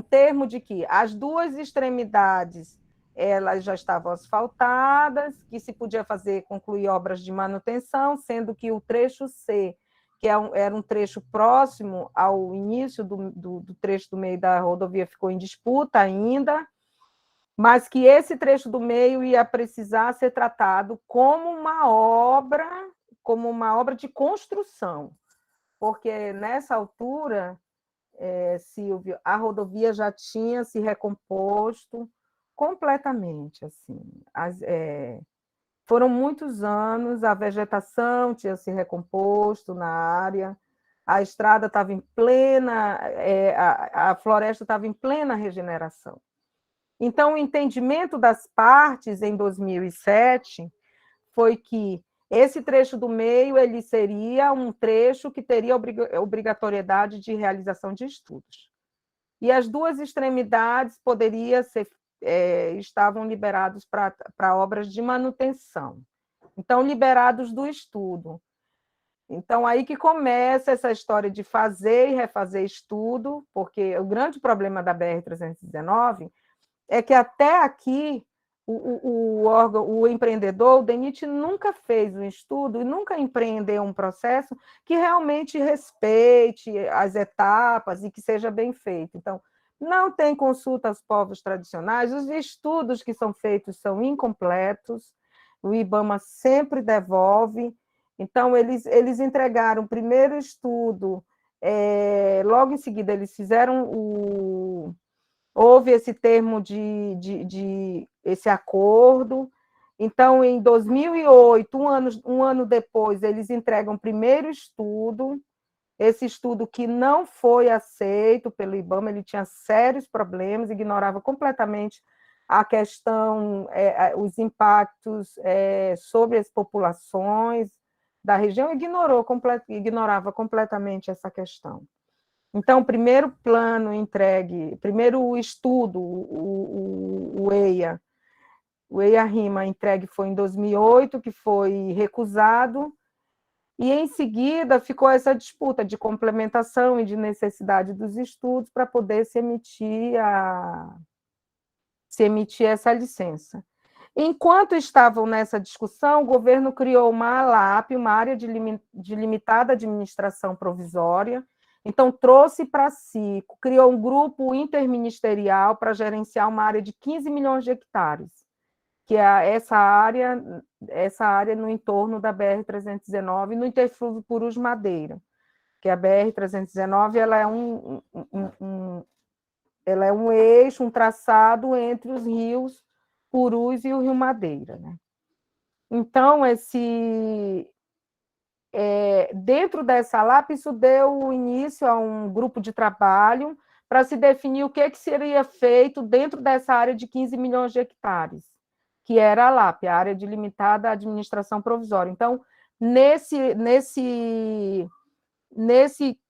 termo de que as duas extremidades elas já estavam asfaltadas, que se podia concluir obras de manutenção, sendo que o trecho C, que era um trecho próximo ao início do trecho do meio da rodovia, ficou em disputa ainda, mas que esse trecho do meio ia precisar ser tratado como uma obra de construção, porque nessa altura, Silvio, a rodovia já tinha se recomposto completamente. Assim, foram muitos anos, a vegetação tinha se recomposto na área, a estrada estava em plena, a floresta estava em plena regeneração. Então, o entendimento das partes em 2007 foi que esse trecho do meio ele seria um trecho que teria obrigatoriedade de realização de estudos. E as duas extremidades estavam liberados para obras de manutenção. Então, liberados do estudo. Então, aí que começa essa história de fazer e refazer estudo, porque o grande problema da BR-319 é que até aqui o empreendedor, o DENIT, nunca fez um estudo e nunca empreendeu um processo que realmente respeite as etapas e que seja bem feito. Então, não tem consulta aos povos tradicionais, os estudos que são feitos são incompletos, o IBAMA sempre devolve. Então, eles entregaram o primeiro estudo, logo em seguida eles fizeram houve esse termo esse acordo. Então, em 2008, um ano depois, eles entregam o primeiro estudo, esse estudo que não foi aceito pelo IBAMA, ele tinha sérios problemas, ignorava completamente a questão, os impactos sobre as populações da região, ignorava completamente essa questão. Então, o primeiro plano entregue, primeiro estudo, o EIA, o EIA-RIMA entregue foi em 2008, que foi recusado, e em seguida ficou essa disputa de complementação e de necessidade dos estudos para poder se emitir essa licença. Enquanto estavam nessa discussão, o governo criou uma ALAP, uma área de limitada administração provisória, então trouxe para si, criou um grupo interministerial para gerenciar uma área de 15 milhões de hectares, que é essa área no entorno da BR-319, no interflúvio Purus-Madeira, que a BR-319 ela é um eixo, um traçado entre os rios Purus e o Rio Madeira, né? Então, dentro dessa LAP, isso deu início a um grupo de trabalho para se definir o que seria feito dentro dessa área de 15 milhões de hectares, que era a LAP, a área de limitada administração provisória. Então, nesse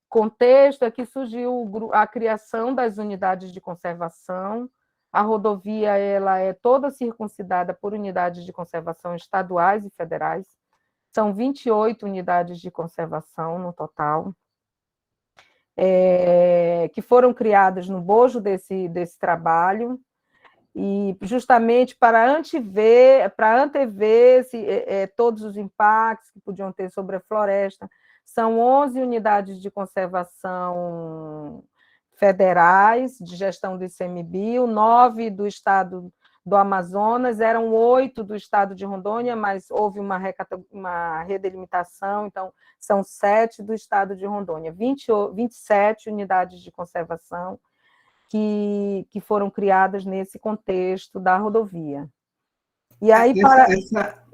contexto é que surgiu a criação das unidades de conservação. A rodovia ela é toda circuncidada por unidades de conservação estaduais e federais. São 28 unidades de conservação no total, que foram criadas no bojo desse trabalho, e justamente para antever todos os impactos que podiam ter sobre a floresta. São 11 unidades de conservação federais, de gestão do ICMBio, 9 do estado do Amazonas, eram 8 do estado de Rondônia, mas houve uma redelimitação, então são 7 do estado de Rondônia, 27 unidades de conservação que foram criadas nesse contexto da rodovia. E aí,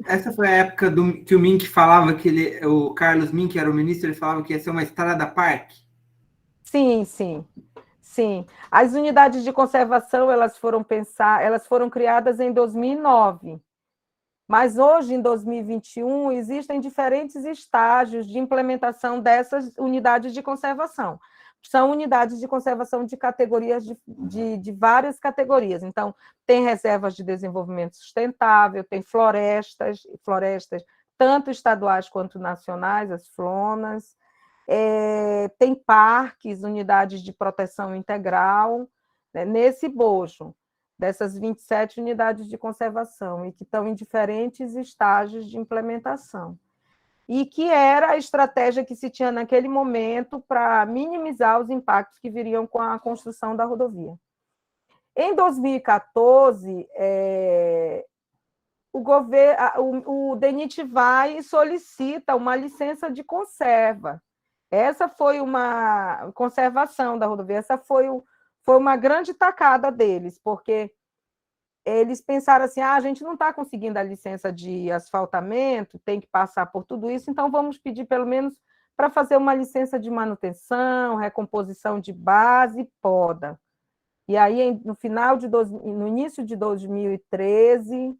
essa foi a época que o Mink falava que o Carlos Mink era o ministro, ele falava que ia ser uma estrada parque? Sim. As unidades de conservação, elas foram criadas em 2009, mas hoje, em 2021, existem diferentes estágios de implementação dessas unidades de conservação. São unidades de conservação de categorias, de várias categorias. Então, tem reservas de desenvolvimento sustentável, tem florestas tanto estaduais quanto nacionais, as FLONAS, tem parques, unidades de proteção integral, né, nesse bojo, dessas 27 unidades de conservação, e que estão em diferentes estágios de implementação. E que era a estratégia que se tinha naquele momento para minimizar os impactos que viriam com a construção da rodovia. Em 2014, o DENIT vai e solicita uma licença de conserva. Essa foi uma conservação da rodovia, essa foi uma grande tacada deles, porque eles pensaram assim, a gente não está conseguindo a licença de asfaltamento, tem que passar por tudo isso, então vamos pedir pelo menos para fazer uma licença de manutenção, recomposição de base e poda. E aí, no início de 2013,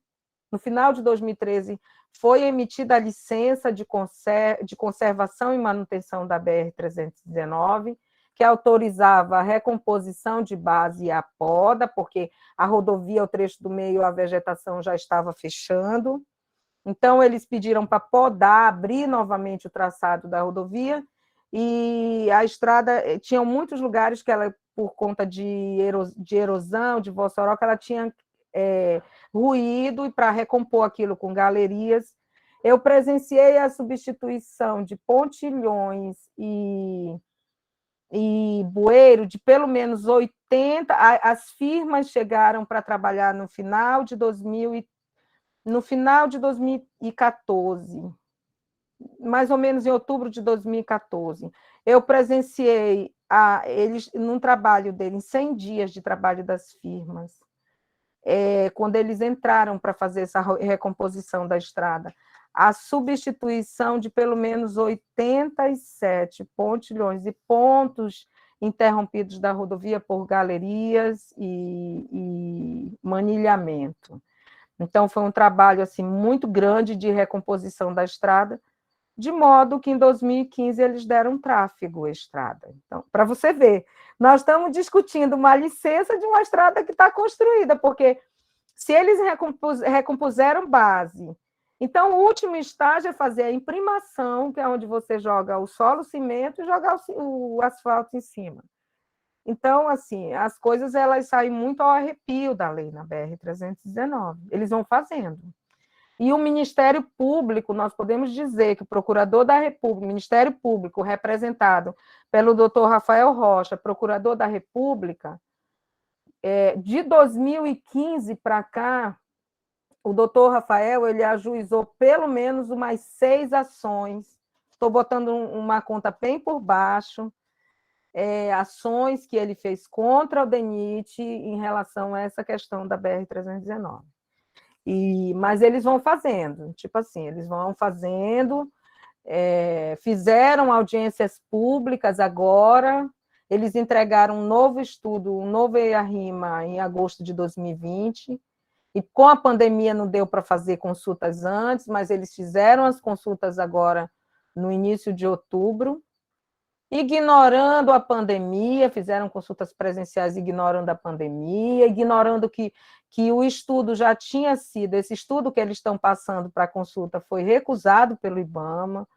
no final de 2013, foi emitida a licença de conservação e manutenção da BR-319, que autorizava a recomposição de base e a poda, porque a rodovia, o trecho do meio, a vegetação já estava fechando. Então, eles pediram para podar, abrir novamente o traçado da rodovia, e a estrada, tinham muitos lugares que ela, por conta de erosão, de vossoroca, ela tinha ruído, e para recompor aquilo com galerias, eu presenciei a substituição de pontilhões e bueiro de pelo menos 80, as firmas chegaram para trabalhar no final de 2014, mais ou menos em outubro de 2014. Eu presenciei eles num trabalho deles, 100 dias de trabalho das firmas, quando eles entraram para fazer essa recomposição da estrada, a substituição de pelo menos 87 pontilhões e pontos interrompidos da rodovia por galerias e manilhamento. Então, foi um trabalho assim, muito grande de recomposição da estrada, de modo que em 2015 eles deram tráfego à estrada. Então, para você ver, nós estamos discutindo uma licença de uma estrada que está construída, porque se eles recompuseram base, então o último estágio é fazer a imprimação, que é onde você joga o solo, o cimento e jogar o asfalto em cima. Então, assim, as coisas elas saem muito ao arrepio da lei na BR-319. Eles vão fazendo. E o Ministério Público, nós podemos dizer que o Procurador da República, o Ministério Público, representado pelo doutor Rafael Rocha, Procurador da República, de 2015 para cá, o doutor Rafael ele ajuizou pelo menos umas 6 ações. Estou botando uma conta bem por baixo, ações que ele fez contra o DENIT em relação a essa questão da BR-319. Mas eles vão fazendo, tipo assim, eles vão fazendo, fizeram audiências públicas agora, eles entregaram um novo estudo, um novo EIA-RIMA em agosto de 2020, e com a pandemia não deu para fazer consultas antes, mas eles fizeram as consultas agora no início de outubro, ignorando a pandemia, fizeram consultas presenciais ignorando a pandemia, ignorando que o estudo já tinha sido, esse estudo que eles estão passando para a consulta foi recusado pelo IBAMA,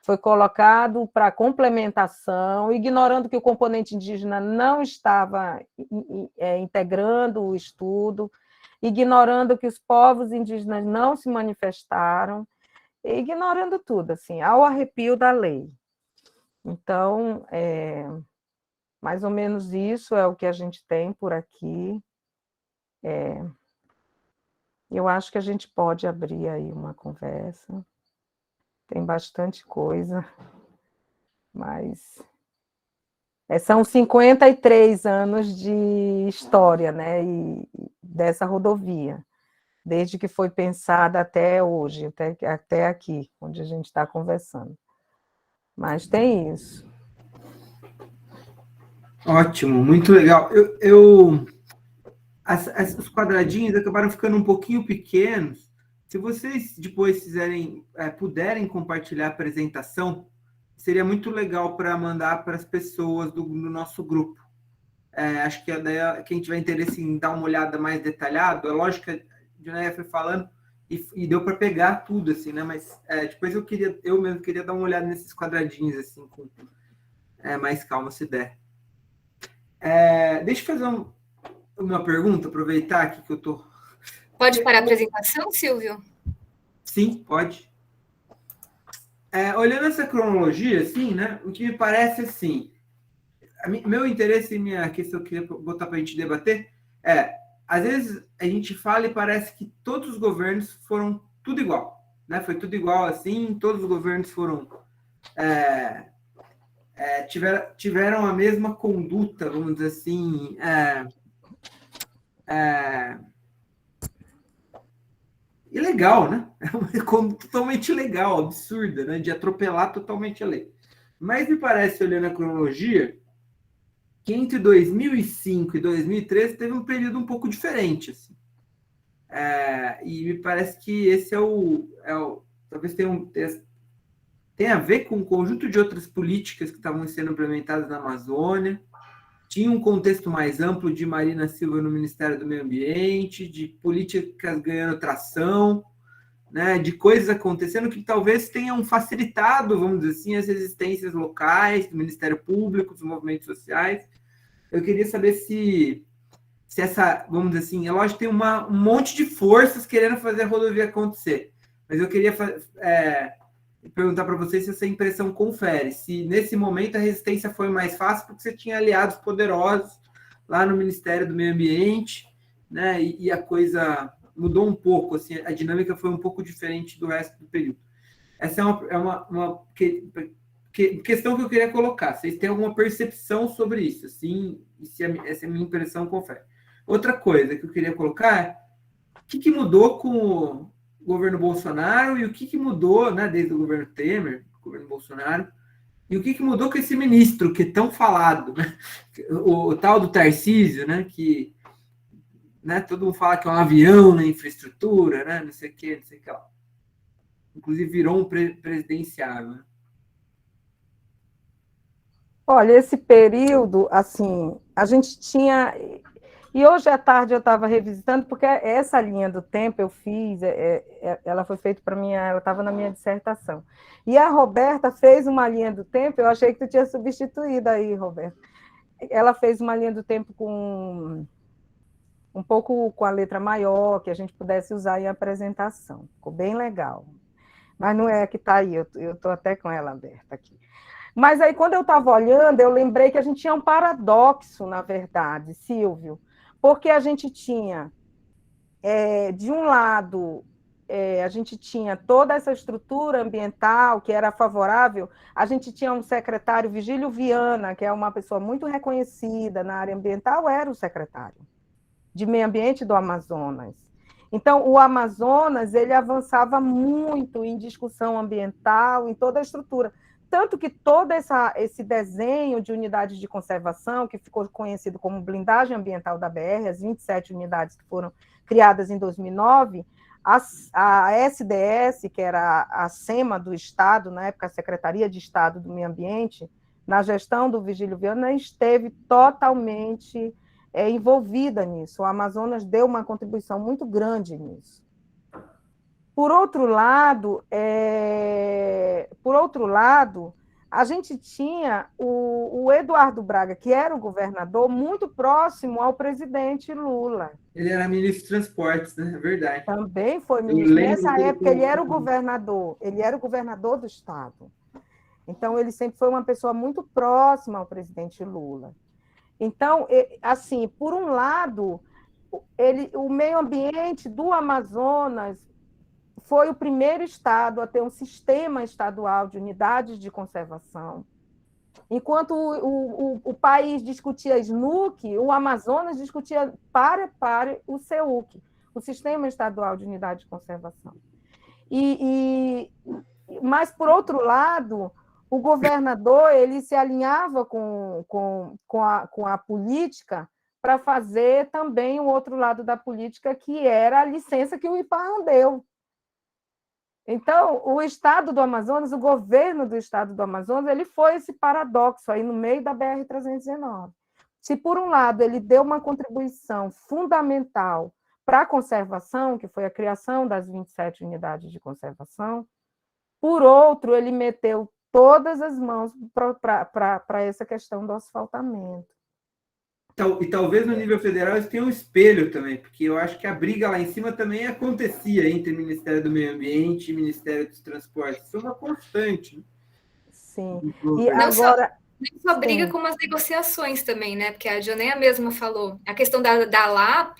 foi colocado para complementação, ignorando que o componente indígena não estava integrando o estudo, ignorando que os povos indígenas não se manifestaram, ignorando tudo, assim, ao arrepio da lei. Então, mais ou menos isso é o que a gente tem por aqui. Eu acho que a gente pode abrir aí uma conversa. Tem bastante coisa, mas são 53 anos de história, né, dessa rodovia, desde que foi pensada até hoje, até aqui, onde a gente está conversando. Mas tem isso. Ótimo, muito legal. Os quadradinhos acabaram ficando um pouquinho pequenos. Se vocês depois puderem compartilhar a apresentação, seria muito legal para mandar para as pessoas do nosso grupo. Acho que daí, quem tiver interesse em dar uma olhada mais detalhada, é lógico que a Dinéia foi falando e deu para pegar tudo, assim, né? Mas depois eu mesmo queria dar uma olhada nesses quadradinhos, assim, com mais calma, se der. Deixa eu fazer uma pergunta, aproveitar aqui que eu tô... Pode parar a apresentação, Silvio? Sim, pode. Olhando essa cronologia, assim, né? O que me parece, assim... Meu interesse e minha questão que eu queria botar para a gente debater às vezes a gente fala e parece que todos os governos foram tudo igual, né? Foi tudo igual, assim, todos os governos foram... tiveram a mesma conduta, vamos dizer assim, ilegal, né? É uma conduta totalmente ilegal, absurda, né? De atropelar totalmente a lei. Mas me parece, olhando a cronologia, que entre 2005 e 2013 teve um período um pouco diferente, assim. E me parece que esse talvez tenha a ver com um conjunto de outras políticas que estavam sendo implementadas na Amazônia. Tinha um contexto mais amplo de Marina Silva no Ministério do Meio Ambiente, de políticas ganhando tração, né, de coisas acontecendo que talvez tenham facilitado, vamos dizer assim, as resistências locais, do Ministério Público, dos movimentos sociais. Eu queria saber se essa, vamos dizer assim, é lógico que tem um monte de forças querendo fazer a rodovia acontecer, mas eu queria perguntar para vocês se essa impressão confere, se nesse momento a resistência foi mais fácil porque você tinha aliados poderosos lá no Ministério do Meio Ambiente, né, e a coisa mudou um pouco, assim, a dinâmica foi um pouco diferente do resto do período. Essa é uma questão que eu queria colocar. Vocês têm alguma percepção sobre isso, assim, e se essa é a minha impressão confere. Outra coisa que eu queria colocar é o que mudou com o governo Bolsonaro e o que mudou, né, desde o governo Temer, governo Bolsonaro, E o que mudou com esse ministro, que é tão falado, né? O tal do Tarcísio, né? Que, né, todo mundo fala que é um avião na infraestrutura, né? Não sei o que, não sei o que lá. Inclusive virou um presidenciável, né? Olha, esse período, assim, a gente tinha. E hoje à tarde eu estava revisitando, porque essa linha do tempo eu fiz, ela foi feita para mim, ela estava na minha dissertação. E a Roberta fez uma linha do tempo, eu achei que tu tinha substituído aí, Roberta. Ela fez uma linha do tempo com um pouco com a letra maior, que a gente pudesse usar em apresentação. Ficou bem legal. Mas não é a que está aí, eu estou até com ela aberta aqui. Mas aí, quando eu estava olhando, eu lembrei que a gente tinha um paradoxo, na verdade, Silvio, porque a gente tinha, de um lado, a gente tinha toda essa estrutura ambiental que era favorável, a gente tinha um secretário, Vigílio Viana, que é uma pessoa muito reconhecida na área ambiental, era o secretário de Meio Ambiente do Amazonas. Então, o Amazonas, ele avançava muito em discussão ambiental, em toda a estrutura. Tanto que todo esse desenho de unidades de conservação, que ficou conhecido como blindagem ambiental da BR, as 27 unidades que foram criadas em 2009, a SDS, que era a SEMA do Estado, na época a Secretaria de Estado do Meio Ambiente, na gestão do Vigílio Viana, esteve totalmente envolvida nisso. O Amazonas deu uma contribuição muito grande nisso. Por outro lado, a gente tinha o Eduardo Braga, que era o governador, muito próximo ao presidente Lula. Ele era ministro de Transportes, né? É verdade. Também foi ministro. Nessa época, ele era o governador do Estado. Então, ele sempre foi uma pessoa muito próxima ao presidente Lula. Então, assim, por um lado, o meio ambiente do Amazonas foi o primeiro estado a ter um sistema estadual de unidades de conservação. Enquanto o país discutia SNUC, o Amazonas discutia para o SEUC, o Sistema Estadual de Unidade de Conservação. Mas, por outro lado, o governador ele se alinhava com a política para fazer também o outro lado da política, que era a licença que o IPAAN deu. Então, o Estado do Amazonas, o governo do Estado do Amazonas, ele foi esse paradoxo aí no meio da BR-319. Se, por um lado, ele deu uma contribuição fundamental para a conservação, que foi a criação das 27 unidades de conservação, por outro, ele meteu todas as mãos para essa questão do asfaltamento. E talvez no nível federal eles tenham um espelho também, porque eu acho que a briga lá em cima também acontecia entre o Ministério do Meio Ambiente e o Ministério dos Transportes. Foi uma constante. Sim. E agora... Não só briga, como as negociações também, né? Porque a Janeia mesma falou. A questão da LAP,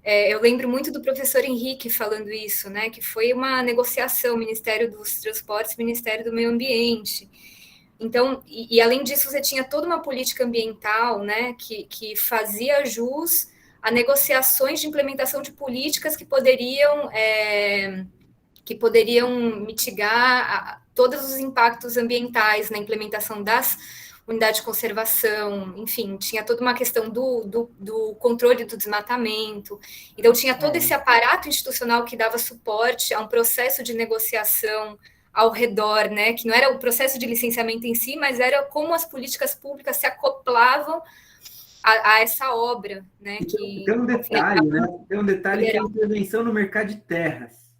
eu lembro muito do professor Henrique falando isso, né? Que foi uma negociação, Ministério dos Transportes, Ministério do Meio Ambiente. Então, e além disso, você tinha toda uma política ambiental, né, que fazia jus a negociações de implementação de políticas que poderiam mitigar todos os impactos ambientais na implementação das unidades de conservação, enfim, tinha toda uma questão do controle do desmatamento. Então, tinha todo esse aparato institucional que dava suporte a um processo de negociação ao redor, né? Que não era o processo de licenciamento em si, mas era como as políticas públicas se acoplavam a essa obra, né? Tem um detalhe, né? Tem um detalhe que é a intervenção no mercado de terras.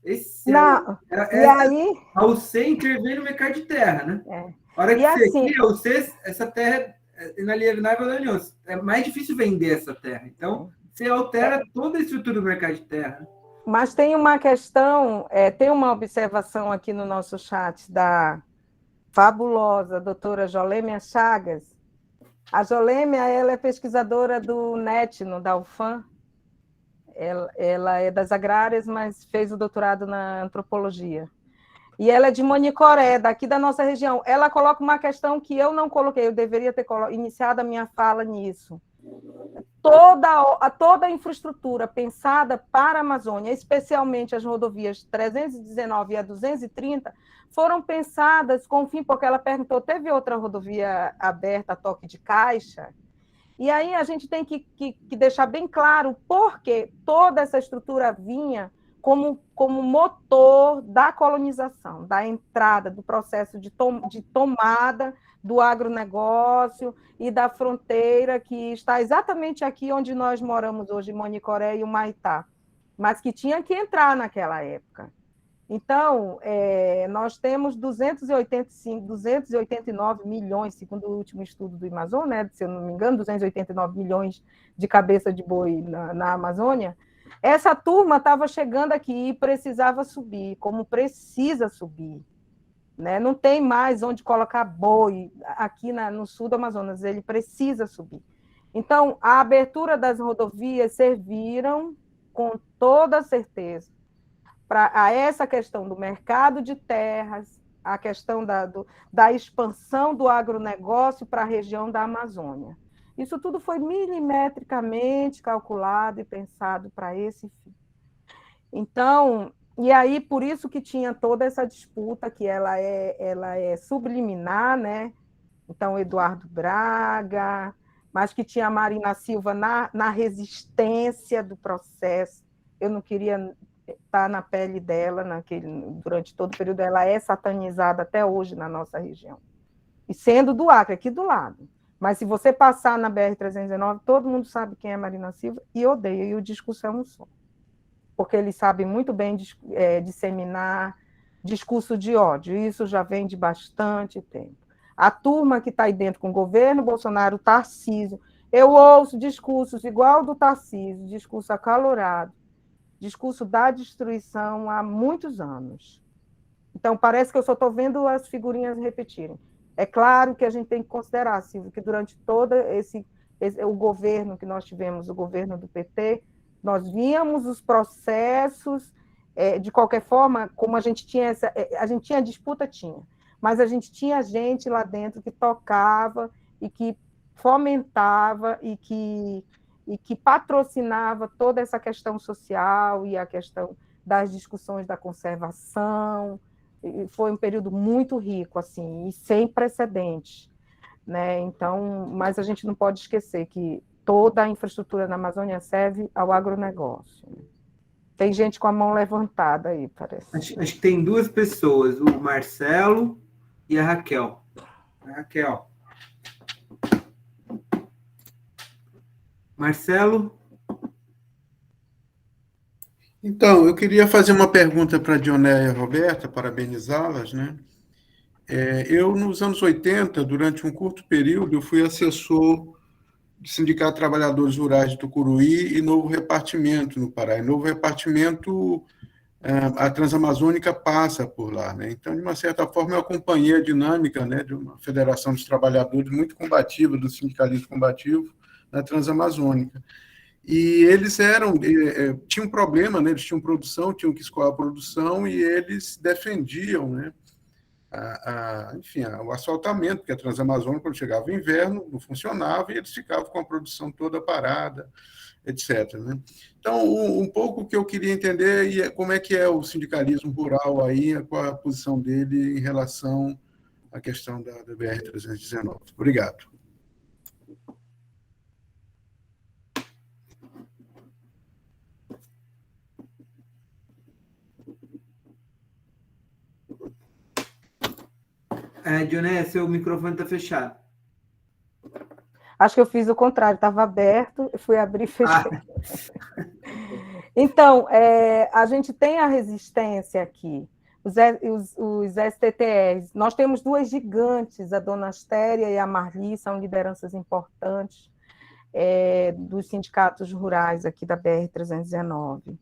Ao C intervém no mercado de terra, né? A hora que você cria o C, essa terra é inalienável da União. É mais difícil vender essa terra. Então, você altera toda a estrutura do mercado de terra. Mas tem uma questão, tem uma observação aqui no nosso chat da fabulosa doutora Jolêmia Chagas. A Jolêmia, ela é pesquisadora do NETNO, da UFAM. Ela é das agrárias, mas fez o doutorado na antropologia. E ela é de Manicoré, daqui da nossa região. Ela coloca uma questão que eu não coloquei, eu deveria ter iniciado a minha fala nisso. toda a infraestrutura pensada para a Amazônia, especialmente as rodovias 319 e a 230, foram pensadas com o fim, porque ela perguntou, teve outra rodovia aberta a toque de caixa? E aí a gente tem que deixar bem claro por que toda essa estrutura vinha como motor da colonização, da entrada, do processo de tomada do agronegócio e da fronteira que está exatamente aqui onde nós moramos hoje, em Manicoré e Humaitá, mas que tinha que entrar naquela época. Então, nós temos 289 milhões, segundo o último estudo do Amazon, né, se eu não me engano, 289 milhões de cabeça de boi na Amazônia. Essa turma estava chegando aqui e precisava subir, como precisa subir. Né? Não tem mais onde colocar boi aqui no sul do Amazonas, ele precisa subir. Então, a abertura das rodovias serviram, com toda certeza, para essa questão do mercado de terras, a questão da expansão do agronegócio para a região da Amazônia. Isso tudo foi milimetricamente calculado e pensado para esse fim. Então, e aí por isso que tinha toda essa disputa, que ela é subliminar, né? Então, Eduardo Braga, mas que tinha a Marina Silva na resistência do processo. Eu não queria estar na pele dela durante todo o período. Ela é satanizada até hoje na nossa região. E sendo do Acre, aqui do lado. Mas se você passar na BR-319, todo mundo sabe quem é Marina Silva e odeia, e o discurso é um só. Porque eles sabem muito bem disseminar discurso de ódio. Isso já vem de bastante tempo. A turma que está aí dentro com o governo Bolsonaro, o Tarcísio, eu ouço discursos igual do Tarcísio, discurso acalorado, discurso da destruição há muitos anos. Então, parece que eu só estou vendo as figurinhas repetirem. É claro que a gente tem que considerar, Silvio, que durante todo o governo que nós tivemos, o governo do PT, nós víamos os processos, de qualquer forma, como a gente tinha disputa, mas a gente tinha gente lá dentro que tocava e que fomentava e que patrocinava toda essa questão social e a questão das discussões da conservação. E foi um período muito rico, assim, e sem precedentes, né? Então, mas a gente não pode esquecer que toda a infraestrutura na Amazônia serve ao agronegócio. Tem gente com a mão levantada aí, parece. Acho que tem duas pessoas, o Marcelo e a Raquel. Marcelo? Então, eu queria fazer uma pergunta para a Dionéia e a Roberta, parabenizá-las, né? Eu, nos anos 80, durante um curto período, eu fui assessor do Sindicato de Trabalhadores Rurais de Tucuruí e Novo Repartimento, no Pará. E Novo Repartimento, a Transamazônica passa por lá, né? Então, de uma certa forma, eu acompanhei a dinâmica, né, de uma federação dos trabalhadores muito combativa, do sindicalismo combativo, na Transamazônica. E eles tinham um problema, né? Eles tinham produção, tinham que escoar a produção, e eles defendiam, né, enfim, o asfaltamento, porque a Transamazônica, quando chegava o inverno, não funcionava, e eles ficavam com a produção toda parada, etc. Né? Então, um pouco o que eu queria entender é como é que é o sindicalismo rural aí, qual a posição dele em relação à questão da BR-319. Obrigado. Dioné, seu microfone está fechado. Acho que eu fiz o contrário, estava aberto, fui abrir e fechei. Então, a gente tem a resistência aqui, os STTRs. Nós temos duas gigantes, a Dona Astéria e a Marli, são lideranças importantes dos sindicatos rurais aqui da BR-319.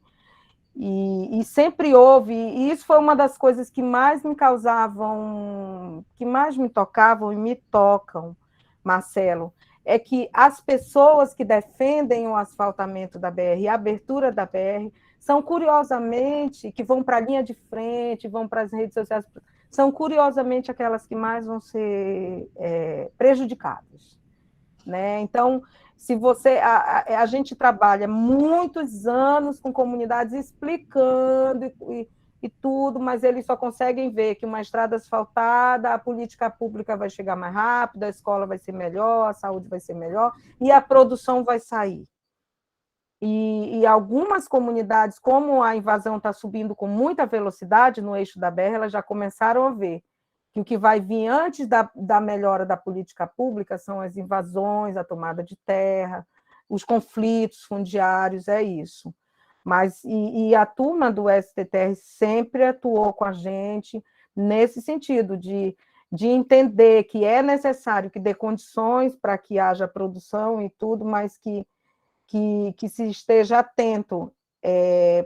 E sempre houve, e isso foi uma das coisas que mais me causavam, que mais me tocavam e me tocam, Marcelo, é que as pessoas que defendem o asfaltamento da BR, a abertura da BR, são curiosamente, que vão para a linha de frente, vão para as redes sociais, são curiosamente aquelas que mais vão ser prejudicadas. Né? Então, Se você, a gente trabalha muitos anos com comunidades explicando e tudo, mas eles só conseguem ver que uma estrada asfaltada, a política pública vai chegar mais rápido, a escola vai ser melhor, a saúde vai ser melhor e a produção vai sair. E algumas comunidades, como a invasão está subindo com muita velocidade no eixo da BR, elas já começaram a ver que o que vai vir antes da melhora da política pública são as invasões, a tomada de terra, os conflitos fundiários, é isso. Mas, e a turma do STTR sempre atuou com a gente nesse sentido de entender que é necessário que dê condições para que haja produção e tudo, mas que se esteja atento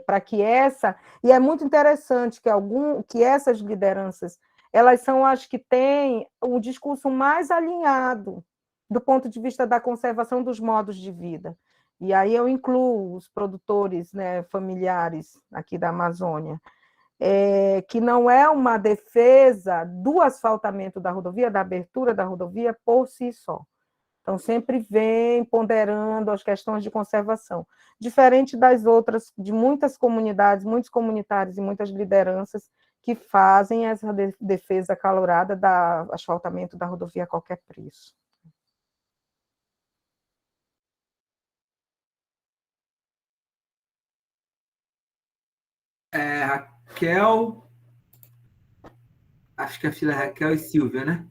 para que essa... E é muito interessante que essas lideranças, elas são as que têm o discurso mais alinhado do ponto de vista da conservação dos modos de vida. E aí eu incluo os produtores, né, familiares aqui da Amazônia, que não é uma defesa do asfaltamento da rodovia, da abertura da rodovia por si só. Então, sempre vem ponderando as questões de conservação. Diferente das outras, de muitas comunidades, muitos comunitários e muitas lideranças que fazem essa defesa acalorada do asfaltamento da rodovia a qualquer preço. Raquel, acho que a filha é Raquel e Silvia, né?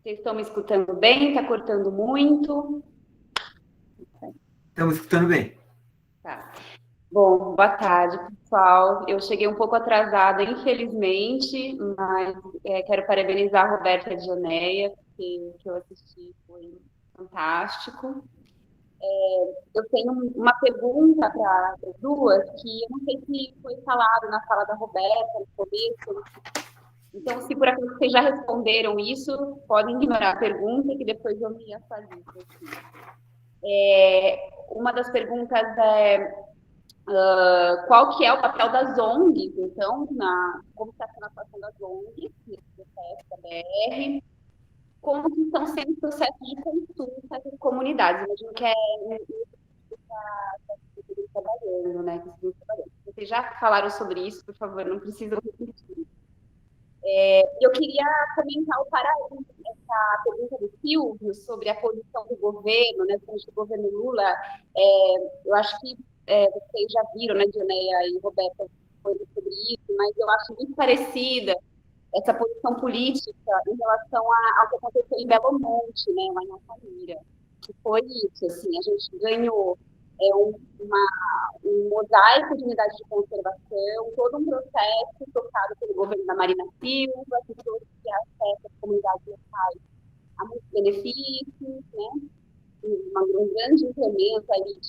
Vocês estão me escutando bem? Está cortando muito? Estamos escutando bem. Tá. Bom, boa tarde, pessoal. Eu cheguei um pouco atrasada, infelizmente, mas quero parabenizar a Roberta Dioneia, que eu assisti, foi fantástico. Eu tenho uma pergunta para as duas, que eu não sei se foi falado na fala da Roberta, no começo. Então, se por acaso vocês já responderam isso, podem ignorar a pergunta, que depois eu me atualizo aqui. Uma das perguntas é qual que é o papel das ONGs, então, como está sendo a atuação das ONGs nesse processo da BR, como que estão sendo os processos de consulta das comunidades. Imagino que trabalhando, né? Vocês já falaram sobre isso, por favor, não precisam repetir. Eu queria comentar essa pergunta do Silvio sobre a posição do governo, né, do governo Lula. Eu acho que vocês já viram, né, Dioneia e Roberta, sobre isso, mas eu acho muito parecida essa posição política em relação ao que aconteceu em Belo Monte, né, lá em Altamira, que foi isso, assim, a gente ganhou um mosaico de unidades de conservação, todo um processo tocado pelo governo da Marina Silva, que trouxe acesso às comunidades locais a muitos benefícios, né? Um grande incremento aí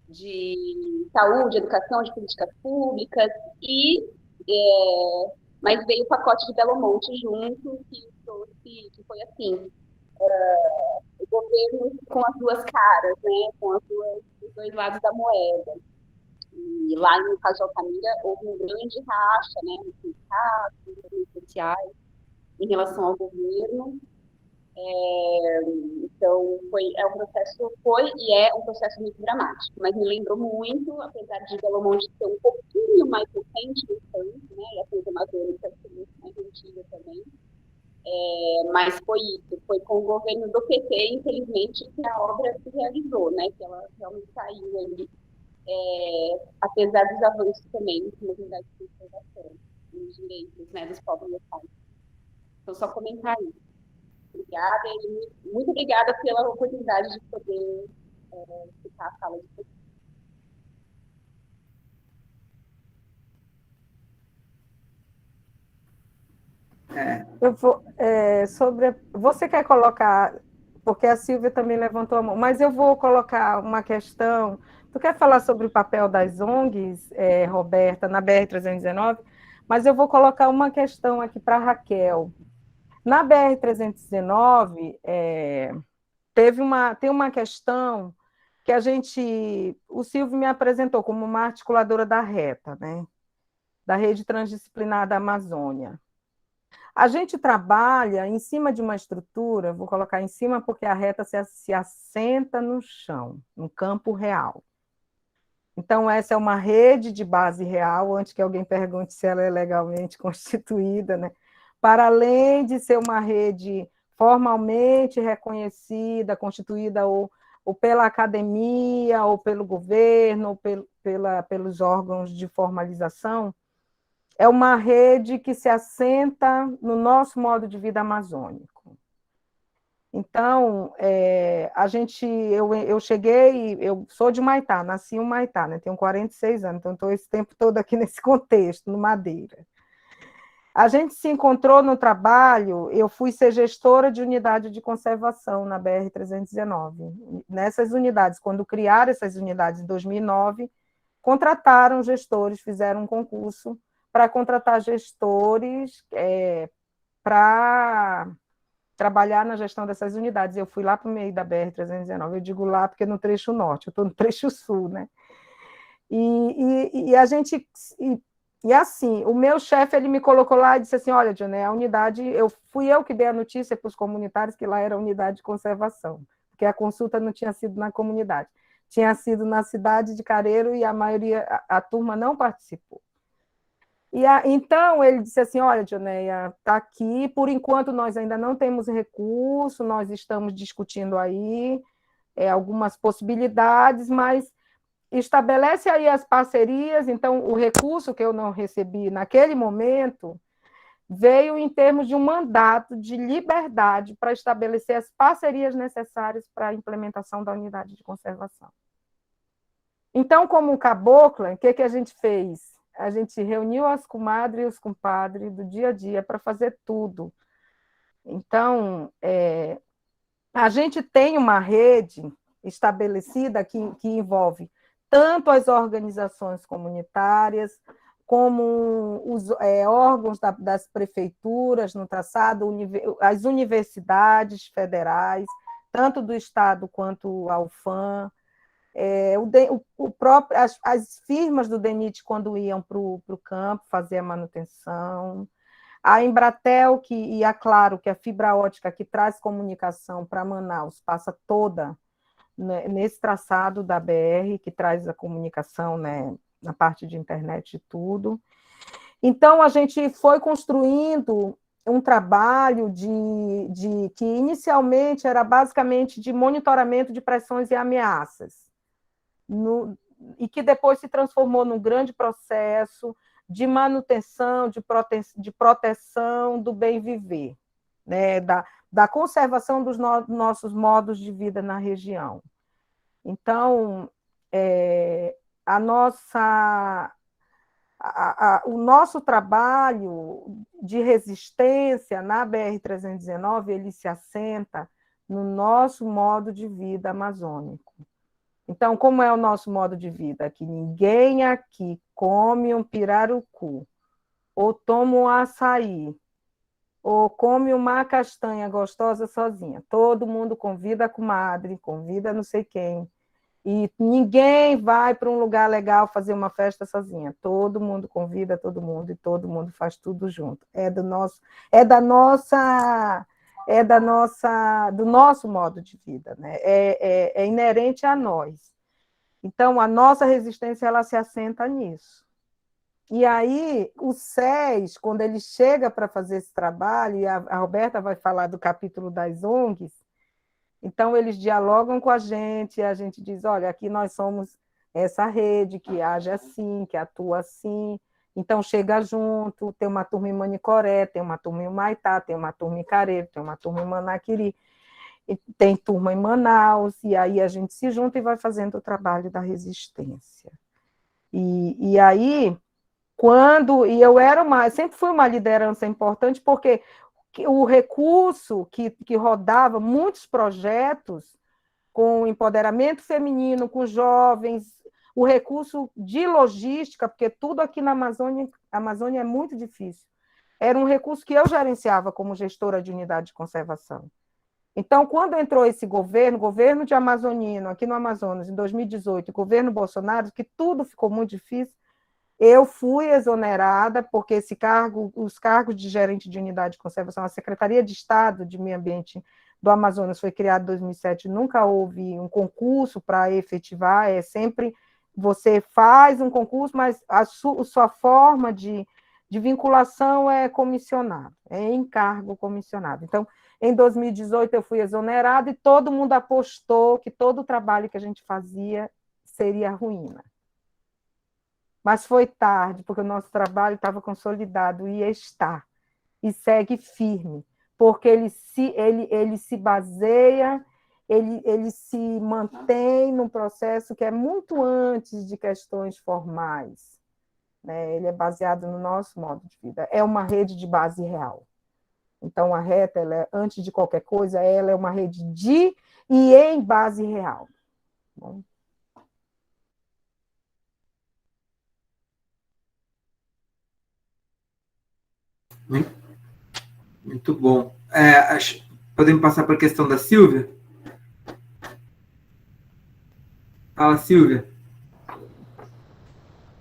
de saúde, educação, de políticas públicas, mas veio o pacote de Belo Monte junto, que foi assim, o governo com as duas caras, né, com os dois lados da moeda. E lá no caso de Altamira houve um grande racha, né, nos sindicatos, nas redes sociais, em relação ao governo. Então, foi e é um processo muito dramático, mas me lembrou muito, apesar de Belo Monte ser um pouquinho mais recente no tanto, né, e a Coisa Amazônica ser muito mais antiga também. Mas foi isso, foi com o governo do PT, infelizmente, que a obra se realizou, né, que ela realmente saiu ali, apesar dos avanços também nas unidades de conservação, nos direitos, né, dos povos locais. Então, só comentar isso. Obrigada, e muito obrigada pela oportunidade de poder ficar a fala de vocês. Eu vou, você quer colocar, porque a Silvia também levantou a mão, mas eu vou colocar uma questão. Tu quer falar sobre o papel das ONGs, Roberta, na BR-319? Mas eu vou colocar uma questão aqui para a Raquel. Na BR-319, tem uma questão que o Silvio me apresentou como uma articuladora da RETA, né? Da Rede Transdisciplinar da Amazônia. A gente trabalha em cima de uma estrutura, vou colocar em cima porque a reta se assenta no chão, no campo real. Então, essa é uma rede de base real, antes que alguém pergunte se ela é legalmente constituída, né? Para além de ser uma rede formalmente reconhecida, constituída ou pela academia, ou pelo governo, ou pelos órgãos de formalização, é uma rede que se assenta no nosso modo de vida amazônico. Então, eu cheguei, eu sou de Humaitá, nasci em Humaitá, né? Tenho 46 anos, então estou esse tempo todo aqui nesse contexto, no Madeira. A gente se encontrou no trabalho, eu fui ser gestora de unidade de conservação na BR-319. Nessas unidades, quando criaram essas unidades em 2009, contrataram gestores, fizeram um concurso para contratar gestores para trabalhar na gestão dessas unidades. Eu fui lá para o meio da BR-319, eu digo lá porque no trecho norte, eu estou no trecho sul, né? E a gente... E assim, o meu chefe, ele me colocou lá e disse assim, olha, Dioné, a unidade, fui eu que dei a notícia para os comunitários que lá era unidade de conservação, porque a consulta não tinha sido na comunidade, tinha sido na cidade de Careiro e a maioria, a turma não participou. Então, ele disse assim, olha, Dionéia, está aqui, por enquanto nós ainda não temos recurso, nós estamos discutindo aí algumas possibilidades, mas estabelece aí as parcerias. Então, o recurso que eu não recebi naquele momento veio em termos de um mandato de liberdade para estabelecer as parcerias necessárias para a implementação da unidade de conservação. Então, como cabocla, o que a gente fez? A gente reuniu as comadres e os compadres do dia a dia para fazer tudo. Então, a gente tem uma rede estabelecida que envolve tanto as organizações comunitárias, como os órgãos das prefeituras no traçado, as universidades federais, tanto do Estado quanto a UFAM, as firmas do DENIT, quando iam para o campo fazer a manutenção, a Embratel, e a Claro, que é a fibra ótica que traz comunicação para Manaus, passa toda nesse traçado da BR, que traz a comunicação, né, na parte de internet e tudo. Então, a gente foi construindo um trabalho que inicialmente era basicamente de monitoramento de pressões e ameaças, e que depois se transformou num grande processo de manutenção, de proteção do bem viver, né, da conservação dos nossos modos de vida na região. Então, o nosso trabalho de resistência na BR-319, ele se assenta no nosso modo de vida amazônico. Então, como é o nosso modo de vida? Que ninguém aqui come um pirarucu, ou toma um açaí, ou come uma castanha gostosa sozinha. Todo mundo convida a comadre, convida não sei quem. E ninguém vai para um lugar legal fazer uma festa sozinha. Todo mundo convida todo mundo e todo mundo faz tudo junto. Do nosso modo de vida, né? É inerente a nós. Então, a nossa resistência, ela se assenta nisso. E aí, o SES, quando ele chega para fazer esse trabalho, e a Roberta vai falar do capítulo das ONGs, então eles dialogam com a gente diz, olha, aqui nós somos essa rede que age assim, que atua assim, então chega junto, tem uma turma em Manicoré, tem uma turma em Humaitá, tem uma turma em Careiro, tem uma turma em Manaquiri, tem turma em Manaus, e aí a gente se junta e vai fazendo o trabalho da resistência. E aí... eu sempre fui uma liderança importante, porque o recurso que rodava muitos projetos com empoderamento feminino, com jovens, o recurso de logística, porque tudo aqui na Amazônia é muito difícil, era um recurso que eu gerenciava como gestora de unidade de conservação. Então, quando entrou esse governo de Amazonino, aqui no Amazonas, em 2018, o governo Bolsonaro, que tudo ficou muito difícil, Eu fui exonerada, porque esse cargo, os cargos de gerente de unidade de conservação, a Secretaria de Estado de Meio Ambiente do Amazonas foi criada em 2007, nunca houve um concurso para efetivar, é sempre você faz um concurso, mas a sua forma de vinculação é comissionado, é encargo comissionado. Então, em 2018 eu fui exonerada e todo mundo apostou que todo o trabalho que a gente fazia seria ruína. Mas foi tarde, porque o nosso trabalho estava consolidado e está, e segue firme, porque ele se baseia, ele se mantém num processo que é muito antes de questões formais, né? Ele é baseado no nosso modo de vida, é uma rede de base real. Então, a RETA, antes de qualquer coisa, ela é uma rede de e em base real. Bom. Muito bom. Podemos passar para a questão da Silvia? Fala, Silvia.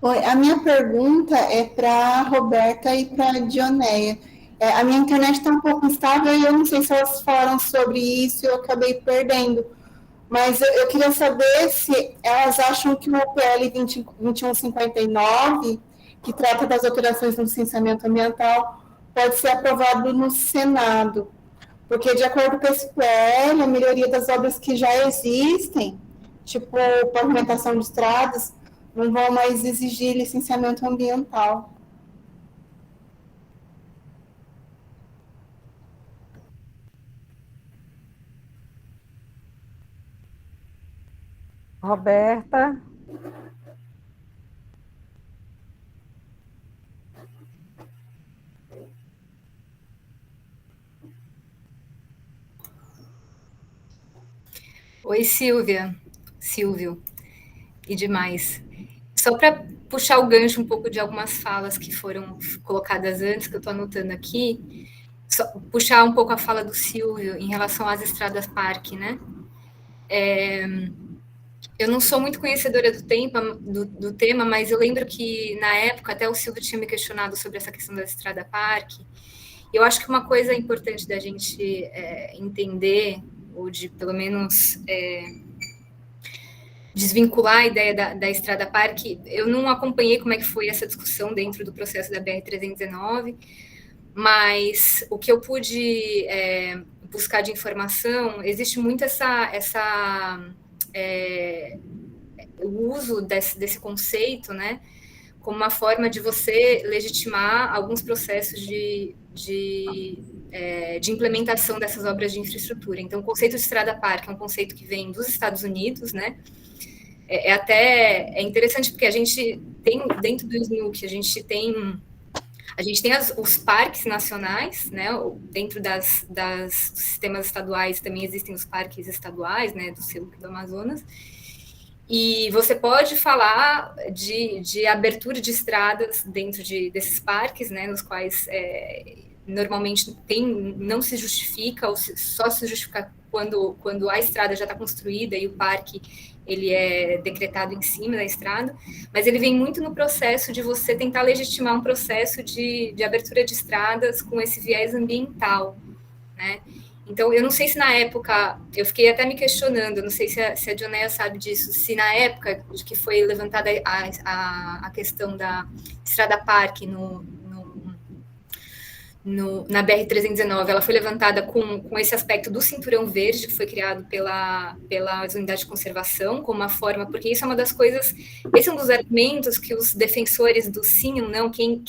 Oi, a minha pergunta é para a Roberta e para a Dioneia. A minha internet está um pouco instável e eu não sei se elas falaram sobre isso e eu acabei perdendo. Mas eu queria saber se elas acham que o PL 2159, que trata das operações no licenciamento ambiental, pode ser aprovado no Senado. Porque, de acordo com esse PL, a melhoria das obras que já existem, tipo pavimentação de estradas, não vão mais exigir licenciamento ambiental. Roberta. Oi, Silvia, Silvio e demais. Só para puxar o gancho um pouco de algumas falas que foram colocadas antes, que eu estou anotando aqui, puxar um pouco a fala do Silvio em relação às estradas parque, né? Eu não sou muito conhecedora do tema, mas eu lembro que, na época, até o Silvio tinha me questionado sobre essa questão da estrada parque. Eu acho que uma coisa importante da gente entender, ou de, pelo menos, desvincular a ideia da estrada parque, eu não acompanhei como é que foi essa discussão dentro do processo da BR-319, mas o que eu pude buscar de informação, existe muito o uso desse conceito, né, como uma forma de você legitimar alguns processos de implementação dessas obras de infraestrutura. Então, o conceito de estrada-parque é um conceito que vem dos Estados Unidos, né? É interessante porque a gente tem, dentro do SNUC, a gente tem os parques nacionais, né? Dentro dos sistemas estaduais também existem os parques estaduais, né? Do SEUC do Amazonas. E você pode falar de abertura de estradas dentro desses parques, né? Nos quais normalmente não se justifica, ou só se justifica quando a estrada já está construída e o parque ele é decretado em cima da estrada, mas ele vem muito no processo de você tentar legitimar um processo de abertura de estradas com esse viés ambiental, né? Então, eu não sei se na época, eu fiquei até me questionando, não sei se a Dioneia sabe disso, se na época de que foi levantada a questão da estrada parque na BR-319, ela foi levantada com esse aspecto do cinturão verde, que foi criado pelas unidades de conservação, como uma forma, porque isso é uma das coisas, esse é um dos argumentos que os defensores do sim ou não, quem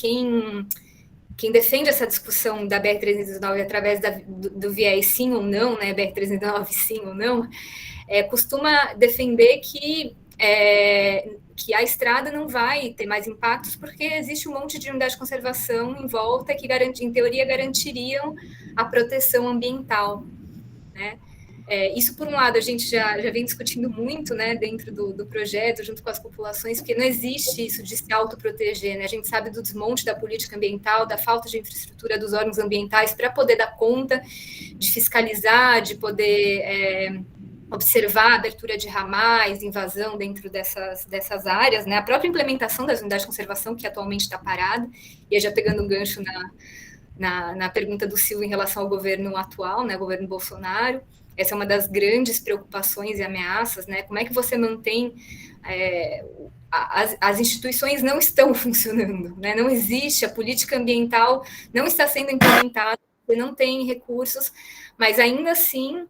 defende essa discussão da BR-319 através do viés sim ou não, né, BR-319 sim ou não, costuma defender que a estrada não vai ter mais impactos porque existe um monte de unidade de conservação em volta que, em teoria, garantiriam a proteção ambiental, né? Isso, por um lado, a gente já vem discutindo muito, né, dentro do projeto, junto com as populações, porque não existe isso de se autoproteger, né? A gente sabe do desmonte da política ambiental, da falta de infraestrutura dos órgãos ambientais para poder dar conta de fiscalizar, de poder observar a abertura de ramais, invasão dentro dessas áreas, né? A própria implementação das unidades de conservação, que atualmente está parada, e aí já pegando um gancho na pergunta do Silvio em relação ao governo atual, né, governo Bolsonaro, essa é uma das grandes preocupações e ameaças, né? Como é que você mantém... as instituições não estão funcionando, né? Não existe, a política ambiental não está sendo implementada, você não tem recursos, mas ainda assim...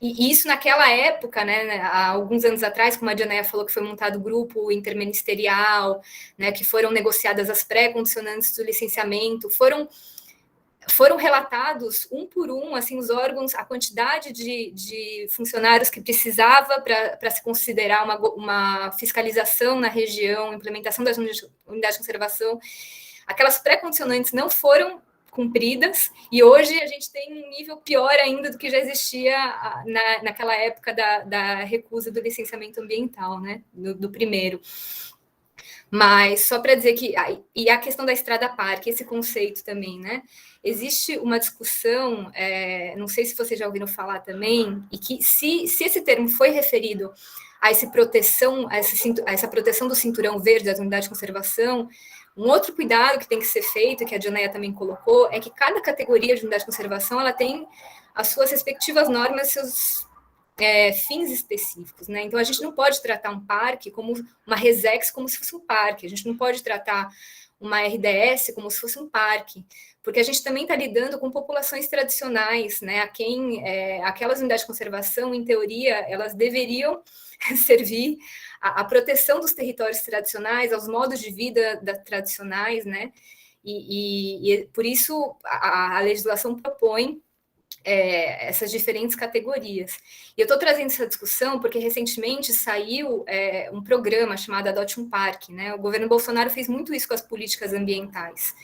E isso naquela época, né, há alguns anos atrás, como a Dianéia falou, que foi montado o grupo interministerial, né, que foram negociadas as pré-condicionantes do licenciamento, foram relatados um por um, assim, os órgãos, a quantidade de funcionários que precisava para se considerar uma fiscalização na região, implementação das unidades de conservação. Aquelas pré-condicionantes não foram cumpridas, e hoje a gente tem um nível pior ainda do que já existia naquela época da recusa do licenciamento ambiental, né, do primeiro. Mas só para dizer que... E a questão da estrada parque, esse conceito também, né? Existe uma discussão, não sei se vocês já ouviram falar também, e que se esse termo foi referido a essa proteção do cinturão verde das unidades de conservação, um outro cuidado que tem que ser feito, que a Dianéia também colocou, é que cada categoria de unidade de conservação ela tem as suas respectivas normas, seus fins específicos, né? Então, a gente não pode tratar um parque como uma RESEX como se fosse um parque, a gente não pode tratar uma RDS como se fosse um parque, porque a gente também está lidando com populações tradicionais, né? Aquelas unidades de conservação, em teoria, elas deveriam servir à proteção dos territórios tradicionais, aos modos de vida tradicionais, né? E por isso a legislação propõe essas diferentes categorias. E eu estou trazendo essa discussão porque recentemente saiu um programa chamado Adote um Parque, né? O governo Bolsonaro fez muito isso com as políticas ambientais.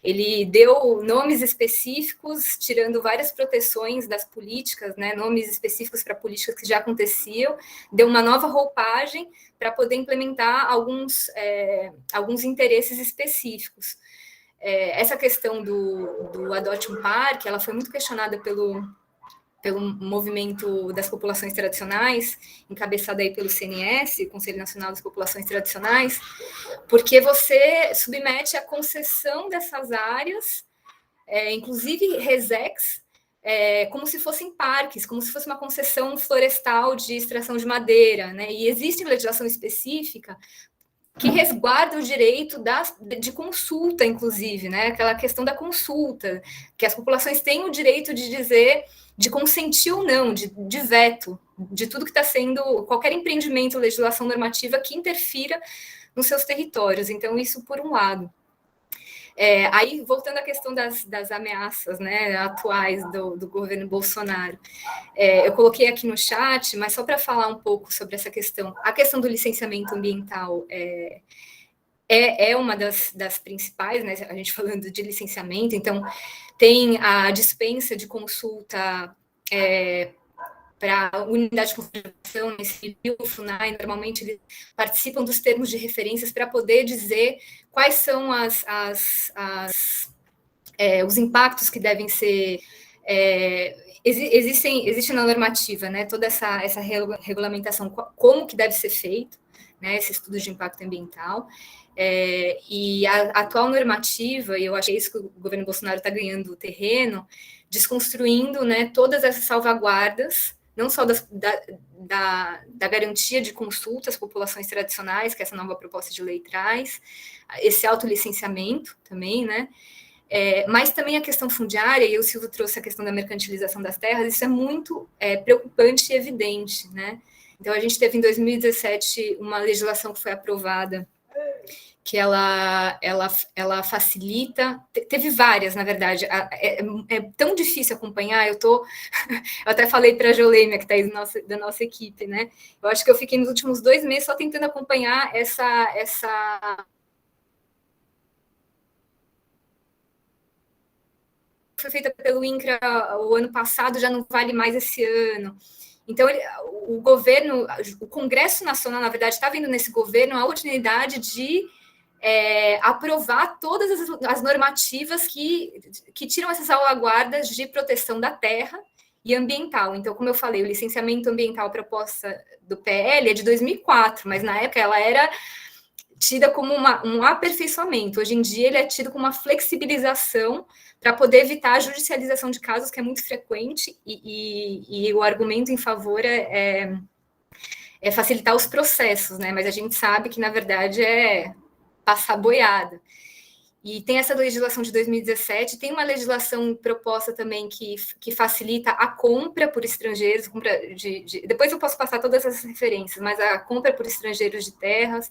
Ele deu nomes específicos, tirando várias proteções das políticas, né? Nomes específicos para políticas que já aconteciam, deu uma nova roupagem para poder implementar alguns interesses específicos. Essa questão do Adote um Parque, ela foi muito questionada pelo movimento das populações tradicionais, encabeçado aí pelo CNS, Conselho Nacional das Populações Tradicionais, porque você submete a concessão dessas áreas, inclusive RESEX, como se fossem parques, como se fosse uma concessão florestal de extração de madeira, né? E existe legislação específica que resguarda o direito de consulta, inclusive, né? Aquela questão da consulta, que as populações têm o direito de dizer, de consentir ou não, de veto, de tudo que está sendo, qualquer empreendimento, legislação normativa que interfira nos seus territórios. Então, isso por um lado. Aí, voltando à questão das ameaças, né, atuais do governo Bolsonaro, eu coloquei aqui no chat, mas só para falar um pouco sobre essa questão, a questão do licenciamento ambiental é uma das principais, né, a gente falando de licenciamento, então tem a dispensa de consulta para a unidade de conservação, o FUNAI, normalmente eles participam dos termos de referências para poder dizer quais são os impactos que devem ser... Existe na normativa, né, toda essa regulamentação, como que deve ser feito, né, esse estudo de impacto ambiental, e a atual normativa, e eu acho que é isso que o governo Bolsonaro está ganhando terreno, desconstruindo, né, todas essas salvaguardas, não só da garantia de consulta às populações tradicionais, que essa nova proposta de lei traz, esse autolicenciamento também, né? Mas também a questão fundiária, e o Silvio trouxe a questão da mercantilização das terras, isso é muito preocupante e evidente, né? Então, a gente teve em 2017 uma legislação que foi aprovada, que ela facilita, teve várias, na verdade, é tão difícil acompanhar, eu até falei para a Jolêmia, que está aí da nossa equipe, né? Eu acho que eu fiquei nos últimos 2 meses só tentando acompanhar essa foi feita pelo INCRA o ano passado, já não vale mais esse ano. Então, o governo, o Congresso Nacional, na verdade, está vendo nesse governo a oportunidade de aprovar todas as normativas que tiram essas salvaguardas de proteção da terra e ambiental. Então, como eu falei, o licenciamento ambiental proposta do PL é de 2004, mas na época ela era tida como um aperfeiçoamento. Hoje em dia ele é tido como uma flexibilização para poder evitar a judicialização de casos, que é muito frequente, e o argumento em favor é facilitar os processos, né? Mas a gente sabe que, na verdade, é passar boiada. E tem essa legislação de 2017, tem uma legislação proposta também que facilita a compra por estrangeiros, depois eu posso passar todas essas referências, mas a compra por estrangeiros de terras,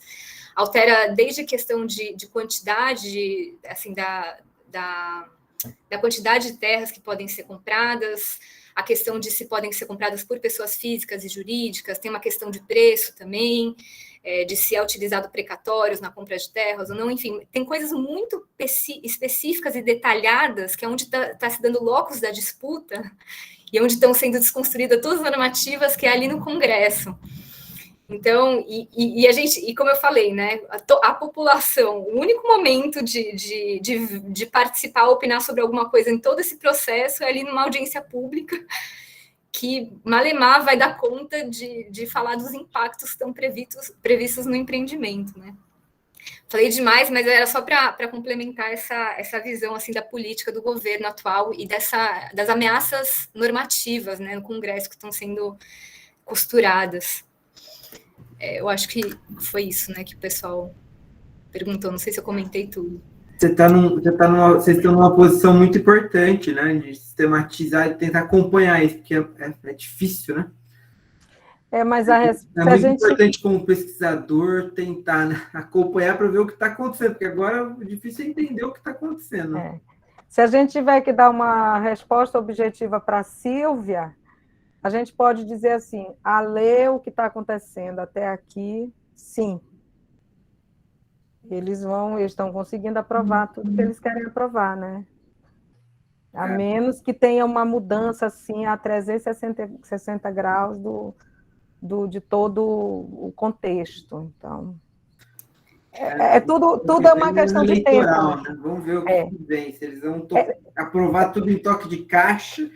altera desde a questão de quantidade, assim, da quantidade de terras que podem ser compradas, a questão de se podem ser compradas por pessoas físicas e jurídicas, tem uma questão de preço também, de se é utilizado precatórios na compra de terras ou não, enfim, tem coisas muito específicas e detalhadas, que é onde está se dando locus da disputa, e onde estão sendo desconstruídas todas as normativas, que é ali no Congresso. Então, a gente, e como eu falei, né, a população, o único momento de participar, opinar sobre alguma coisa em todo esse processo é ali numa audiência pública, que malemar vai dar conta de falar dos impactos que estão previstos no empreendimento, né. Falei demais, mas era só para complementar essa visão, assim, da política do governo atual e das ameaças normativas, né, no Congresso, que estão sendo costuradas. Eu acho que foi isso, né, que o pessoal perguntou. Não sei se eu comentei tudo. Vocês estão numa posição muito importante, né, de sistematizar e tentar acompanhar isso, porque é difícil, né? Mas é muito importante, como pesquisador, tentar, né, acompanhar para ver o que está acontecendo, porque agora o difícil é entender o que está acontecendo. Se a gente tiver que dar uma resposta objetiva para a Sílvia, a gente pode dizer assim, a ler o que está acontecendo até aqui, sim. Eles estão conseguindo aprovar tudo que eles querem aprovar, né? A menos que tenha uma mudança assim a 360 graus de todo o contexto. Então, tudo é uma questão de tempo. Né? Vamos ver o que vem, se eles vão aprovar tudo em toque de caixa,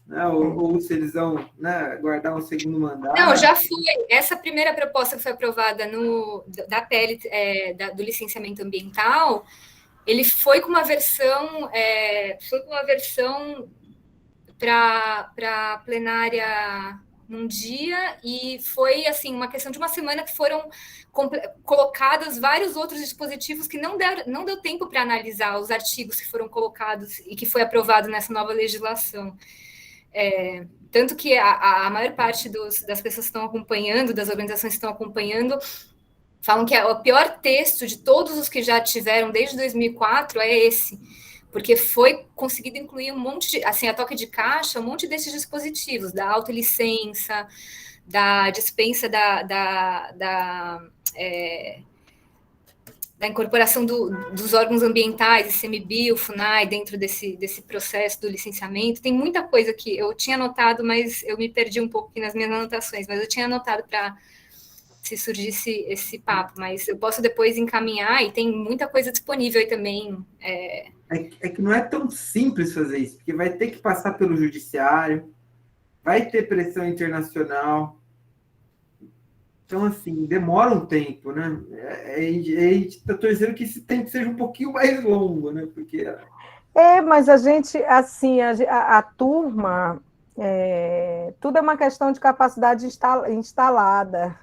né? Ou se eles vão, né, guardar um segundo mandato. Não, já foi. Essa primeira proposta que foi aprovada da PL, do licenciamento ambiental, ele foi com uma versão para plenária num dia, e foi assim uma questão de uma semana que foram colocados vários outros dispositivos que não deu tempo para analisar os artigos que foram colocados e que foi aprovado nessa nova legislação. Tanto que a maior parte das pessoas que estão acompanhando, das organizações que estão acompanhando, falam que o pior texto de todos os que já tiveram desde 2004 é esse, porque foi conseguido incluir um monte assim, a toque de caixa, um monte desses dispositivos, da autolicença, da dispensa da incorporação dos órgãos ambientais, ICMBio, FUNAI, dentro desse processo do licenciamento. Tem muita coisa que eu tinha anotado, mas eu me perdi um pouco aqui nas minhas anotações, mas eu tinha anotado para se surgisse esse papo, mas eu posso depois encaminhar, e tem muita coisa disponível aí também. É que não é tão simples fazer isso, porque vai ter que passar pelo judiciário, vai ter pressão internacional. Então, assim, demora um tempo, né? A gente está torcendo que esse tempo seja um pouquinho mais longo, né? Porque... mas a gente, assim, a turma, tudo é uma questão de capacidade instalada.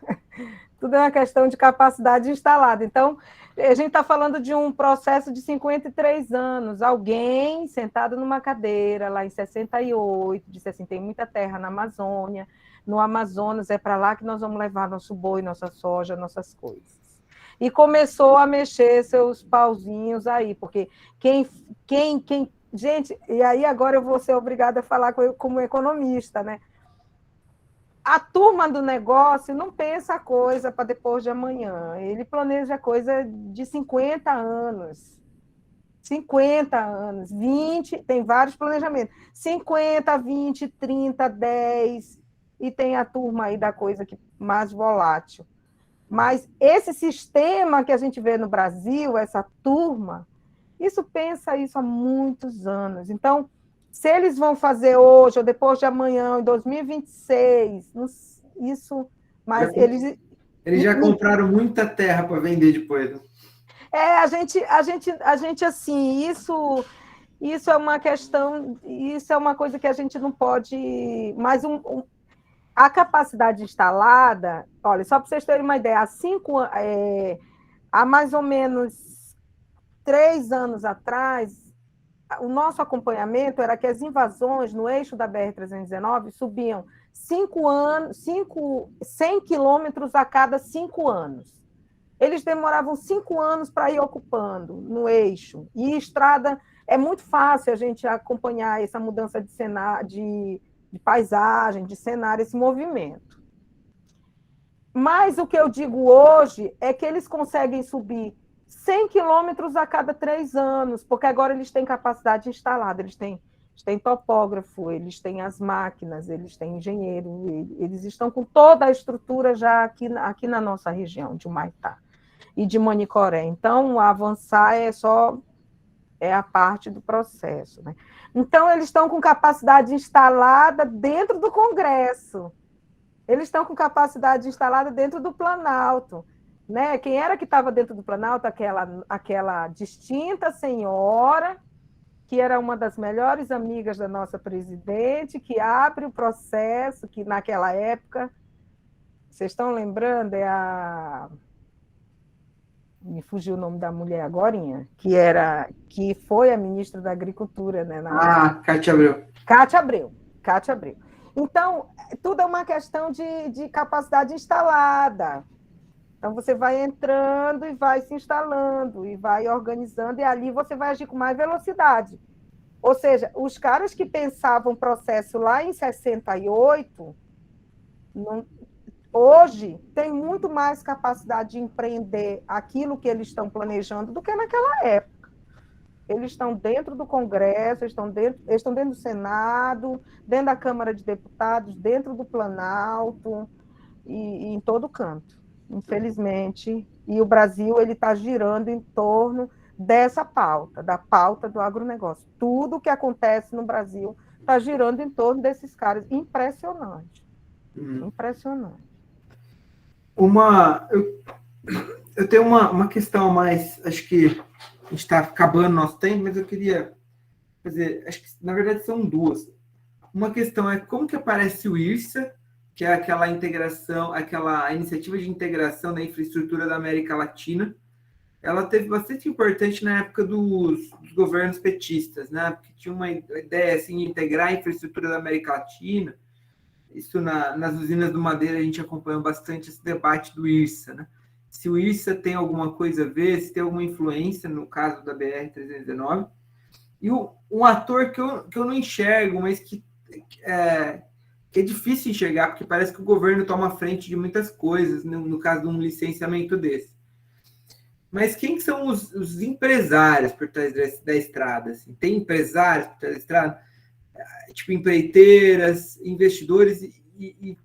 Tudo é uma questão de capacidade instalada. Então, a gente está falando de um processo de 53 anos. Alguém sentado numa cadeira, lá em 68, disse assim, tem muita terra na Amazônia, no Amazonas é para lá que nós vamos levar nosso boi, nossa soja, nossas coisas. E começou a mexer seus pauzinhos aí, porque gente, e aí agora eu vou ser obrigada a falar como economista, né? A turma do negócio não pensa a coisa para depois de amanhã. Ele planeja coisa de 50 anos. 50 anos, 20, tem vários planejamentos. 50, 20, 30, 10, e tem a turma aí da coisa mais volátil. Mas esse sistema que a gente vê no Brasil, essa turma, isso pensa isso há muitos anos. Então, Se eles vão fazer hoje ou depois de amanhã, em 2026, isso, mas Eles já compraram muita terra para vender depois. Né? A gente assim, isso é uma questão, isso é uma coisa que a gente não pode, mas a capacidade instalada, olha, só para vocês terem uma ideia, há mais ou menos 3 anos atrás, o nosso acompanhamento era que as invasões no eixo da BR-319 subiam 100 quilômetros a cada 5 anos. Eles demoravam 5 anos para ir ocupando no eixo. E estrada, é muito fácil a gente acompanhar essa mudança de cenário, de paisagem, de cenário, esse movimento. Mas o que eu digo hoje é que eles conseguem subir 100 quilômetros a cada 3 anos, porque agora eles têm capacidade instalada, eles têm topógrafo, eles têm as máquinas, eles têm engenheiro, eles estão com toda a estrutura já aqui na nossa região de Humaitá e de Manicoré. Então, avançar é a parte do processo. Né? Então, eles estão com capacidade instalada dentro do Congresso, eles estão com capacidade instalada dentro do Planalto. Né? Quem era que estava dentro do Planalto? Aquela distinta senhora, que era uma das melhores amigas da nossa presidente, que abre o processo, que naquela época, vocês estão lembrando, me fugiu o nome da mulher agorinha, que foi a ministra da Agricultura. Né, Cátia Abreu. Cátia Abreu. Então, tudo é uma questão de capacidade instalada. Então, você vai entrando e vai se instalando, e vai organizando, e ali você vai agir com mais velocidade. Ou seja, os caras que pensavam o processo lá em 68, hoje, têm muito mais capacidade de empreender aquilo que eles estão planejando do que naquela época. Eles estão dentro do Congresso, eles estão dentro do Senado, dentro da Câmara de Deputados, dentro do Planalto, e em todo canto. Infelizmente, e o Brasil está girando em torno dessa pauta, da pauta do agronegócio. Tudo que acontece no Brasil está girando em torno desses caras. Impressionante. Impressionante. Eu tenho uma questão a mais, acho que a gente está acabando nosso tempo, mas eu queria fazer, acho que na verdade são duas. Uma questão é como que aparece o IRSA, que é aquela integração, aquela iniciativa de integração da infraestrutura da América Latina. Ela teve bastante importante na época dos governos petistas, né? Porque tinha uma ideia assim, de integrar a infraestrutura da América Latina. Isso nas usinas do Madeira a gente acompanhou bastante esse debate do IRSA, né? Se o IRSA tem alguma coisa a ver, se tem alguma influência no caso da BR-319. E um ator que eu não enxergo, mas que é difícil enxergar, porque parece que o governo toma frente de muitas coisas, no caso de um licenciamento desse. Mas quem são os empresários por trás da estrada? Assim? Tem empresários por trás da estrada? Tipo empreiteiras, investidores, e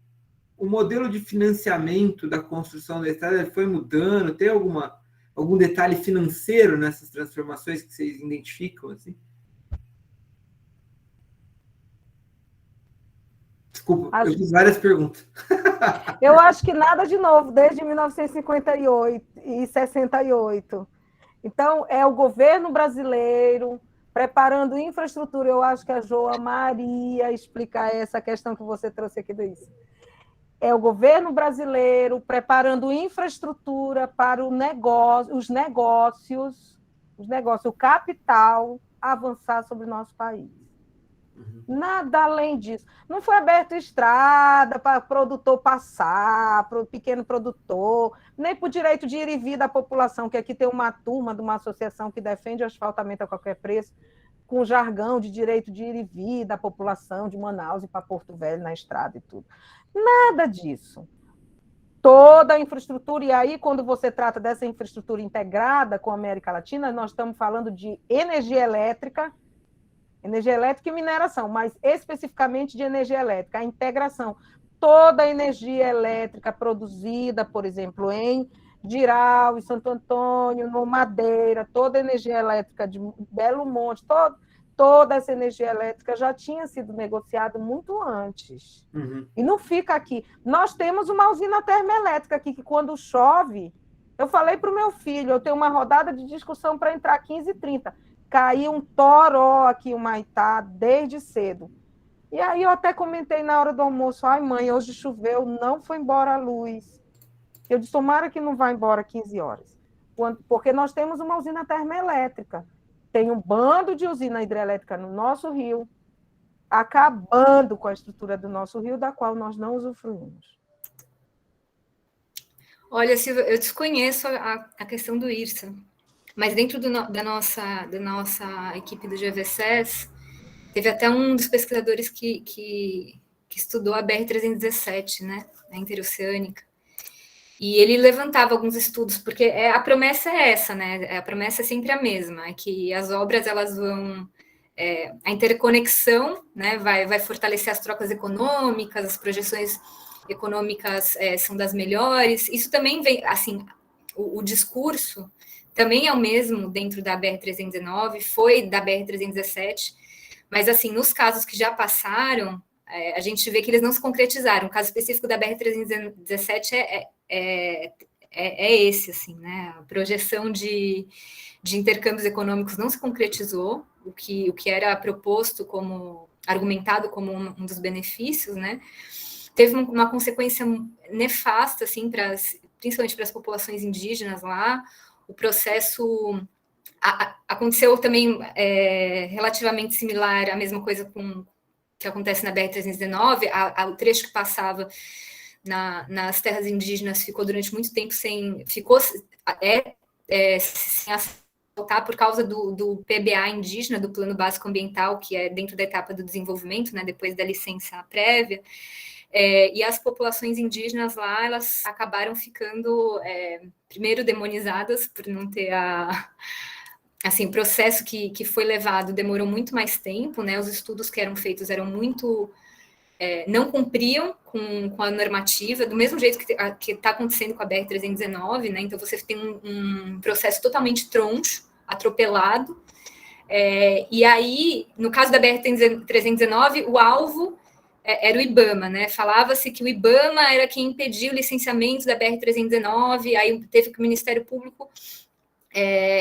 o modelo de financiamento da construção da estrada foi mudando? Tem algum detalhe financeiro nessas transformações que vocês identificam? Assim? Desculpa, eu fiz várias perguntas. Eu acho que nada de novo, desde 1958 e 68. Então, é o governo brasileiro preparando infraestrutura. Eu acho que a Joa Maria explicar essa questão que você trouxe aqui do isso. É o governo brasileiro preparando infraestrutura para os negócios, o capital avançar sobre o nosso país. Nada além disso. Não foi aberta estrada para produtor passar, para o pequeno produtor, nem para o direito de ir e vir da população, que aqui tem uma turma de uma associação que defende o asfaltamento a qualquer preço, com jargão de direito de ir e vir da população de Manaus e para Porto Velho na estrada e tudo. Nada disso. Toda a infraestrutura, e aí quando você trata dessa infraestrutura integrada com a América Latina, nós estamos falando de energia elétrica e mineração, mas especificamente de energia elétrica, a integração. Toda a energia elétrica produzida, por exemplo, em Diral, em Santo Antônio, no Madeira, toda a energia elétrica de Belo Monte, toda essa energia elétrica já tinha sido negociada muito antes. E não fica aqui. Nós temos uma usina termoelétrica aqui, que quando chove, eu falei para o meu filho, eu tenho uma rodada de discussão para entrar 15h30. Caiu um toró aqui em Humaitá desde cedo. E aí eu até comentei na hora do almoço, ai mãe, hoje choveu, não foi embora a luz. Eu disse, tomara que não vá embora 15 horas. Porque nós temos uma usina termoelétrica. Tem um bando de usina hidrelétrica no nosso rio, acabando com a estrutura do nosso rio, da qual nós não usufruímos. Olha, Silvia, eu desconheço a questão do IRSA, mas dentro da nossa equipe do GVSS, teve até um dos pesquisadores que estudou a BR-317, né, a interoceânica, e ele levantava alguns estudos, porque a promessa é essa, né, a promessa é sempre a mesma, é que as obras, elas vão... a interconexão, né, vai fortalecer as trocas econômicas, as projeções econômicas são das melhores. Isso também vem, assim, o discurso também é o mesmo dentro da BR-319, foi da BR-317, mas, assim, nos casos que já passaram, a gente vê que eles não se concretizaram. O caso específico da BR-317 é esse, assim, né? A projeção de intercâmbios econômicos não se concretizou, o que era proposto argumentado como um dos benefícios, né? Teve uma consequência nefasta, assim, principalmente para as populações indígenas lá. O processo aconteceu também relativamente similar, a mesma coisa que acontece na BR-319, o trecho que passava nas terras indígenas ficou durante muito tempo sem asfaltar por causa do PBA indígena, do Plano Básico Ambiental, que é dentro da etapa do desenvolvimento, né, depois da licença prévia. E as populações indígenas lá, elas acabaram ficando, primeiro, demonizadas por não ter assim, o processo que foi levado demorou muito mais tempo, né? Os estudos que eram feitos eram muito... não cumpriam com a normativa, do mesmo jeito que está acontecendo com a BR-319, né? Então, você tem um processo totalmente troncho, atropelado. E aí, no caso da BR-319, o alvo era o IBAMA, né? Falava-se que o IBAMA era quem impediu o licenciamento da BR-319, aí teve que o Ministério Público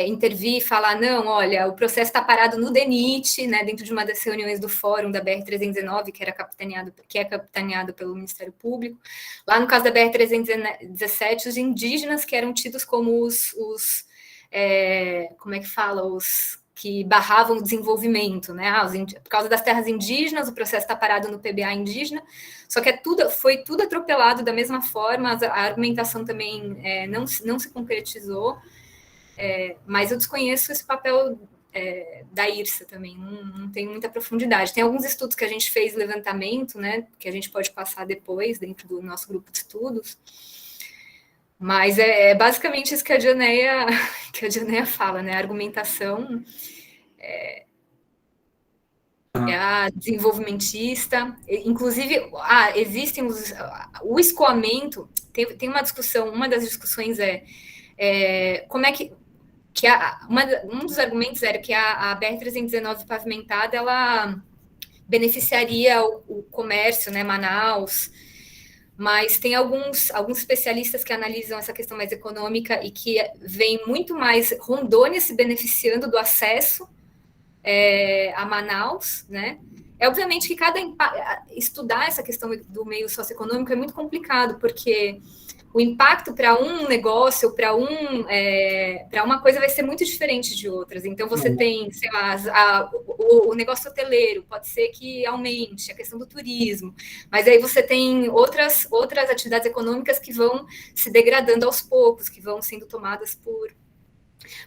intervir e falar, não, olha, o processo está parado no DENIT, né, dentro de uma das reuniões do fórum da BR-319, que é capitaneado pelo Ministério Público. Lá no caso da BR-317, os indígenas que eram tidos como como é que fala, os que barravam o desenvolvimento, né? Por causa das terras indígenas, o processo está parado no PBA indígena, só que foi tudo atropelado da mesma forma, a argumentação também não se concretizou. Mas eu desconheço esse papel da IRSA também, não tenho muita profundidade. Tem alguns estudos que a gente fez levantamento, né, que a gente pode passar depois dentro do nosso grupo de estudos, mas basicamente isso que a Dioneia fala, né, a argumentação a desenvolvimentista, inclusive existem o escoamento, tem uma discussão, uma das discussões como é que um dos argumentos era que a BR-319 pavimentada, ela beneficiaria o comércio, né, Manaus, mas tem alguns especialistas que analisam essa questão mais econômica e que veem muito mais Rondônia se beneficiando do acesso a Manaus, né? Obviamente que estudar essa questão do meio socioeconômico é muito complicado, porque o impacto para um negócio, para uma coisa vai ser muito diferente de outras. Então, você tem, sei lá, o negócio hoteleiro, pode ser que aumente, a questão do turismo, mas aí você tem outras atividades econômicas que vão se degradando aos poucos, que vão sendo tomadas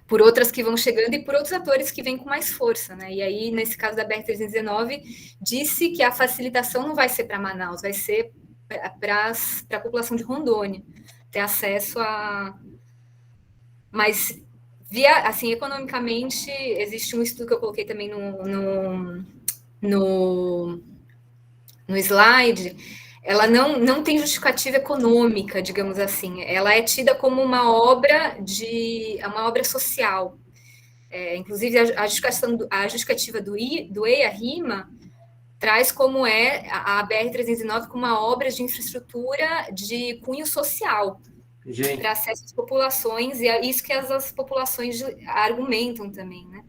por outras que vão chegando e por outros atores que vêm com mais força, né? E aí, nesse caso da BR-319, disse que a facilitação não vai ser para Manaus, vai ser para a população de Rondônia ter acesso mas assim, economicamente, existe um estudo que eu coloquei também no slide, ela não tem justificativa econômica, digamos assim, ela é tida como uma obra social. Inclusive, a justificativa do EIA-RIMA traz como a BR-309 como uma obra de infraestrutura de cunho social para acesso às populações, e é isso que as populações argumentam também, né?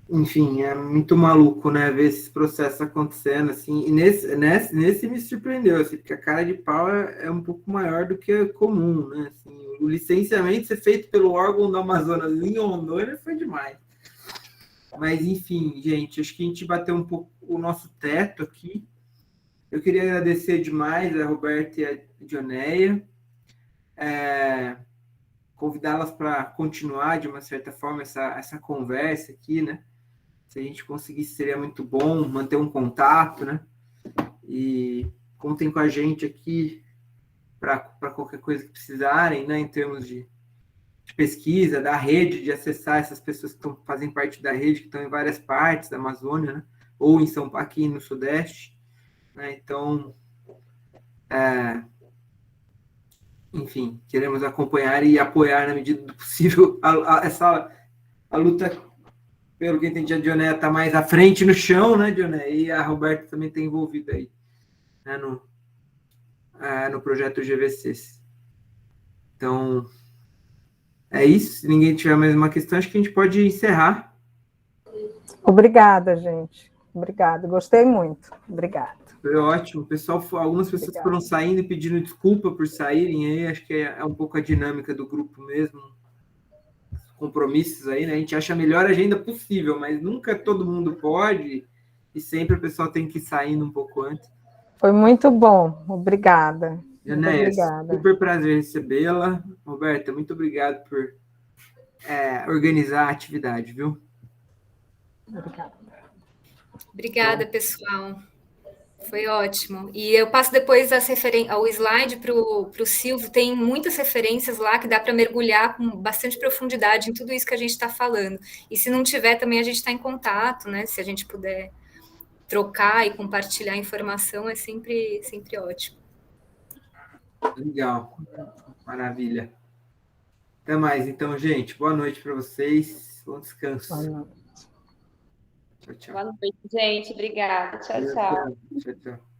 Enfim, é muito maluco, né, ver esses processos acontecendo, assim, e nesse me surpreendeu, assim, porque a cara de pau é um pouco maior do que comum, né, assim, o licenciamento ser feito pelo órgão do Amazonas em Rondônia foi demais. Mas, enfim, gente, acho que a gente bateu um pouco o nosso teto aqui. Eu queria agradecer demais a Roberta e a Dioneia, convidá-las para continuar, de uma certa forma, essa conversa aqui, né? Se a gente conseguisse, seria muito bom manter um contato, né? E contem com a gente aqui para qualquer coisa que precisarem, né? Em termos de pesquisa, da rede, de acessar essas pessoas que fazem parte da rede, que estão em várias partes da Amazônia, né? Ou aqui no Sudeste, né? Então, enfim, queremos acompanhar e apoiar na medida do possível a luta. Pelo que entendi, a Dionéia está mais à frente no chão, né, Dionéia? E a Roberta também está envolvida aí, né, no projeto GVCs. Então, é isso. Se ninguém tiver mais uma questão, acho que a gente pode encerrar. Obrigada, gente. Obrigada. Gostei muito. Obrigada. Foi ótimo. Pessoal, algumas pessoas foram saindo e pedindo desculpa por saírem aí. Acho que é um pouco a dinâmica do grupo mesmo. Compromissos aí, né? A gente acha a melhor agenda possível, mas nunca todo mundo pode e sempre o pessoal tem que ir saindo um pouco antes. Foi muito bom, obrigada. Dionéia, super prazer recebê-la. Roberta, muito obrigado por organizar a atividade, viu? Obrigada, pessoal. Foi ótimo. E eu passo depois o slide para o Silvio, tem muitas referências lá que dá para mergulhar com bastante profundidade em tudo isso que a gente está falando. E se não tiver, também a gente está em contato, né? Se a gente puder trocar e compartilhar informação, é sempre ótimo. Legal. Maravilha. Até mais, então, gente. Boa noite para vocês. Bom descanso. Boa noite. Tchau, tchau. Boa noite, gente. Obrigada. Tchau, tchau. Tchau, tchau.